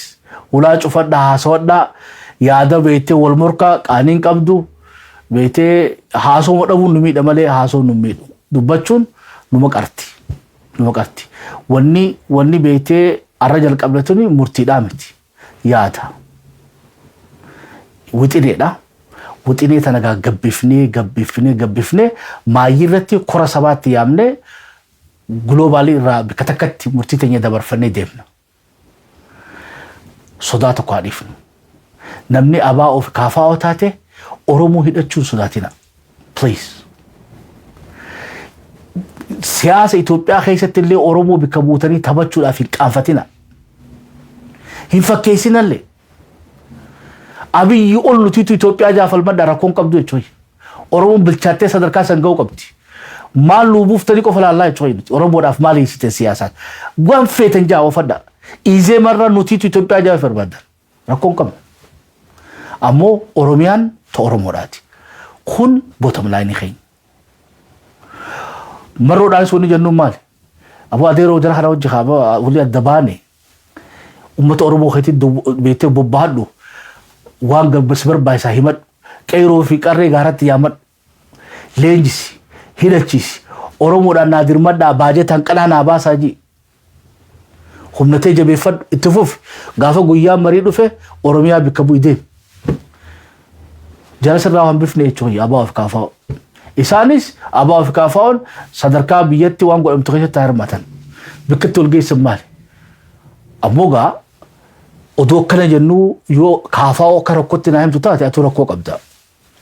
उला चुफदा हासो दा यादा बेटे वलमुरका कानिन कब्दू बेटे हासो मडबु नुमी दमले हासो नुमी दुबचुन नुमकर्ती वन्नी बेटे अर्रजल कबलतुनी मूर्ति दामती यादा wixinedha. Wixinee tana gabbifnee maayirratti kora sabaatti yaamne globally irraa bika takkatti murtii teenya dabarfannee deemna. Sodaa tokko haadhiifnu. Namni abaa of kaafaa taate Oromoo hidhachuun sodaatina. Please. Siyaasa Itoophiyaa keessatti illee Oromoo bika buutanii taphachuudhaaf hin qaanfatina. Hin fakkeessinallee. Abiyyi ol nutiitu Itoophiyaa jaafalmadha rakkoon qabdu jechuudha. Oromoon bilchaattee sadarkaa san ga'uu qabdi. Maal luubuuftanii qofa laallaa jechuudha. Oromoodhaaf maal hiisite siyaasaan. Waan feetan jaawafadha. Izee marra nutiitu Itoophiyaa jaafa barbaadda. Rakkoon qabna. Ammoo Oromiyaan ta Oromoodhaati. Kun bottom line keenya. Marroodhaan sunni jennuun maali? Aboo adeeroo jara kana hojii kaaba walii adda baane. Uummata Oromoo keessatti beektee bobbahadhu. Waan gabbas barbaachisaa himadhu. Qeyroo fi qarree gaaratti yaamadhu. Leenjisi, hidhachiisi. Oromoodhaan naa dirmadhaa baajetaan qanaa naa baasaa jii. Humnatee jabeeffadhu itti fufi. Gaafa guyyaa marii dhufe Oromiyaa bikka bu'i deemu. Jara sirraa waan bifne jechuudha abaa of kaafa'u. Isaanis abaa of kaafa'uun sadarkaa biyyatti waan godhamtu keessatti hirmatan. Bikkatti ol geessan maali? Ammoo gaa odoo akkana jennu yoo kaafa'u akka rakkootti naa himtu taate atu rakkoo qabda.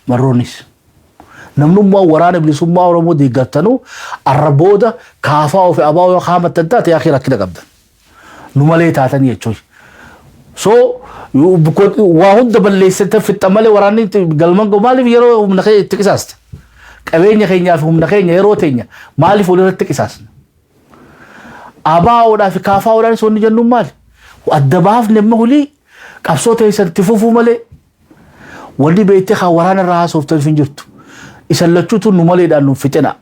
Marroonis. Namnummaa waraana bilisummaa Oromoo deeggartanu arra booda kaafa'u fi abaa yoo haamattan taate yaa rakkina qabdan. Nu malee taatanii jechuudha. So waa hunda balleessite fixa malee waraanni galman go maaliif yeroo humna keenya itti qisaasta. Qabeenya keenyaa fi humna keenya yeroo teenya maaliif walirratti qisaasna. Abaa'oodhaa fi kaafaa'oodhaan soonni jennuun maali? Adda baafne amma hulii qabsoo teessan itti fufuu malee wanni beektee kan waraana irraa haasoftan hin jirtu. Isan lachuutu nu maleedhaan nuuf fixina.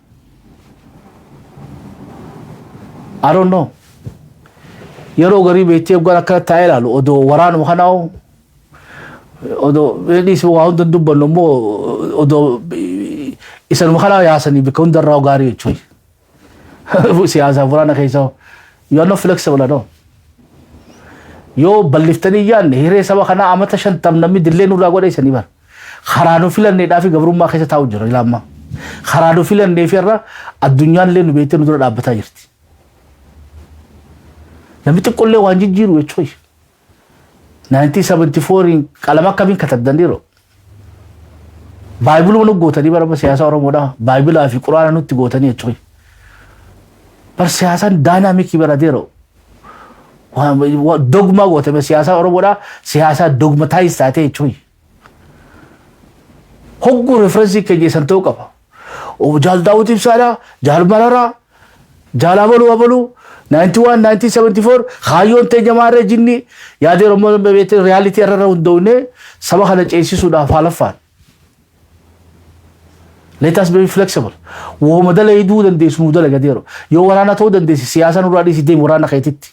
I don't know. Yeroo garii beektee waan akka taa'ee ilaalu odoo waraanuma kanaa odoo beedhiis waa hunda dubbannu immoo odoo isanuma kanaa yaasanii bika hundarraa gaarii jechuudha. Siyaasaaf waraana keessa you are not flexible at all. Yoo balliftanii yaadne hiree saba kanaa amata 50 namni dillee nurraa godheessanii bara. Karaa nu filanneedhaa fi gabrummaa keessa taa'u jira ilaamma. Karaa nu filannee fi irra addunyaan illee nu beektee nu dura dhaabbataa jirti. Namni xiqqollee waan jijjiiru jechuudha. 1974 qalama akkamiin katabdaniiru. Baayibuluma nu gootanii bara siyaasa Oromoodhaa. Baayibilaa fi Quraana nutti gootanii jechuudha. Bar siyaasaan daayinaamikii barateeru. Dogma gootame siyaasa Oromoodhaa siyaasa dogmataayiz taatee jechuudha. Hogguu referensii keenya isan ta'uu qaba. Jaal Daawit Ibsaadhaa, Jaal Mararaa, Jaal Abaluu 1974 khayyoon teenya maarree jinni yaadee Oromoo beekte reality irra hundoone saba kana ceesisuudhaaf halaffaan. Let us be flexible. Wo madala iduu dandeessu mudala gadeero. Yoo waraana ta'uu dandeessi siyaasa nurraa dhiisi deemu waraana keetitti.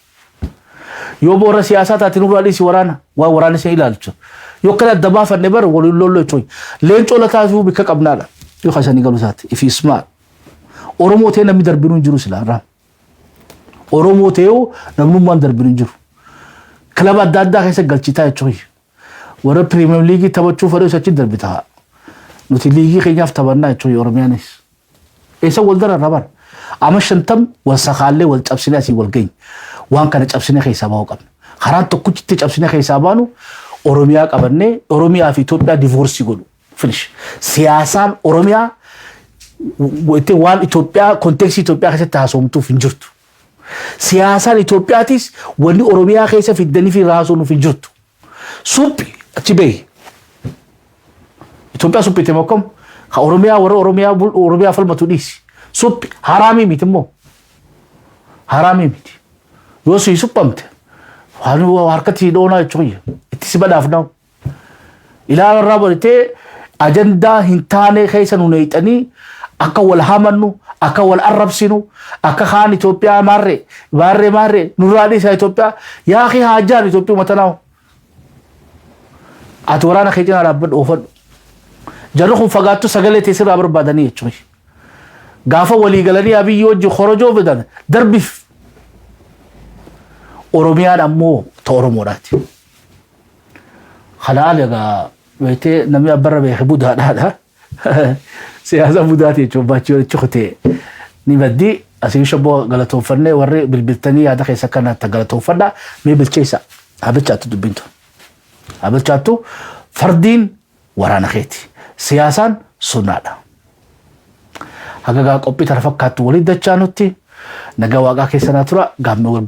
Yoo boora siyaasaa taate nurraa dhiisi waraana waa waraana ishee ilaalchu. Yoo kana adda baafanne bara waliin lolloo jechuudha. Leencoo lataafuu bikka qabnaadha. Yoo kasanii galu taate if you smart. Oromoo ta'e namni darbinuu hin jiru silaa. Oromoo ta'uu namnummaan darbinuu hin jiru. Kilaba adda addaa keessa galchitaa jechuudha. Warra Premier League taphachuu fedhu achi darbitaa. Nuti liigii keenyaaf taphannaa jechuudha Oromiyaanis. Eessa wal dararra bara. Amma 50 wal sakaallee wal cabsinee asii wal geenye. Waan kana cabsinee keessaa bahu qabna. Karaan tokkitti cabsinee keessaa baanu Oromiyaa qabannee Oromiyaa fi Itoophiyaa divorce godhu. Finish. Siyaasaan Oromiyaa waan Itoophiyaa kontekstii Itoophiyaa keessatti haasomtuuf hin jirtu. Siyaasaan Itoophiyaatis wanni Oromiyaa keessa fiddanii fi raasuuf hin jirtu. Suphi achi bahi. Itoophiyaa suphiite mokkam ha Oromiyaa warra Oromiyaa falmatu dhiisi. Suphi haraamii miti immoo. Haraamii miti. Yoo si suphamte waan harkatti dhoonaa jechuudha. Itti si badhaaf na'u. Ilaala irraa baratee ajandaa hin taane keessa nu neexanii akka wal hamannu akka wal arrabsinu akka kaan Itoophiyaa maarree nurraa dhiisaa Itoophiyaa yaa akhi haajaan Itoophiyaa matanaawu. Ati waraana kee cinaa dhaabbadhu oofadhu. Jarri kun fagaattu sagalee teessirraa barbaadanii jechuudha. Gaafa walii galanii Abiyyi wajji korojoo fidan darbiif. Oromiyaan ammoo ta Oromoodhaati. Halaal egaa بيتي نمي أبرر بيخبود هذا سياسة بوداتي تشوباتي تشوختي نبدي أسيو شبو غلطو فرني وري بالبلتانية هذا كيسا كانت غلطو فرنا مي بالشيسا هابتشاتو دبنتو هابتشاتو فردين ورانا خيتي سياسان سنادا هاغا قوبي ترفكاتو وليد دچانوتي نغا واغا كيسنا ترى غام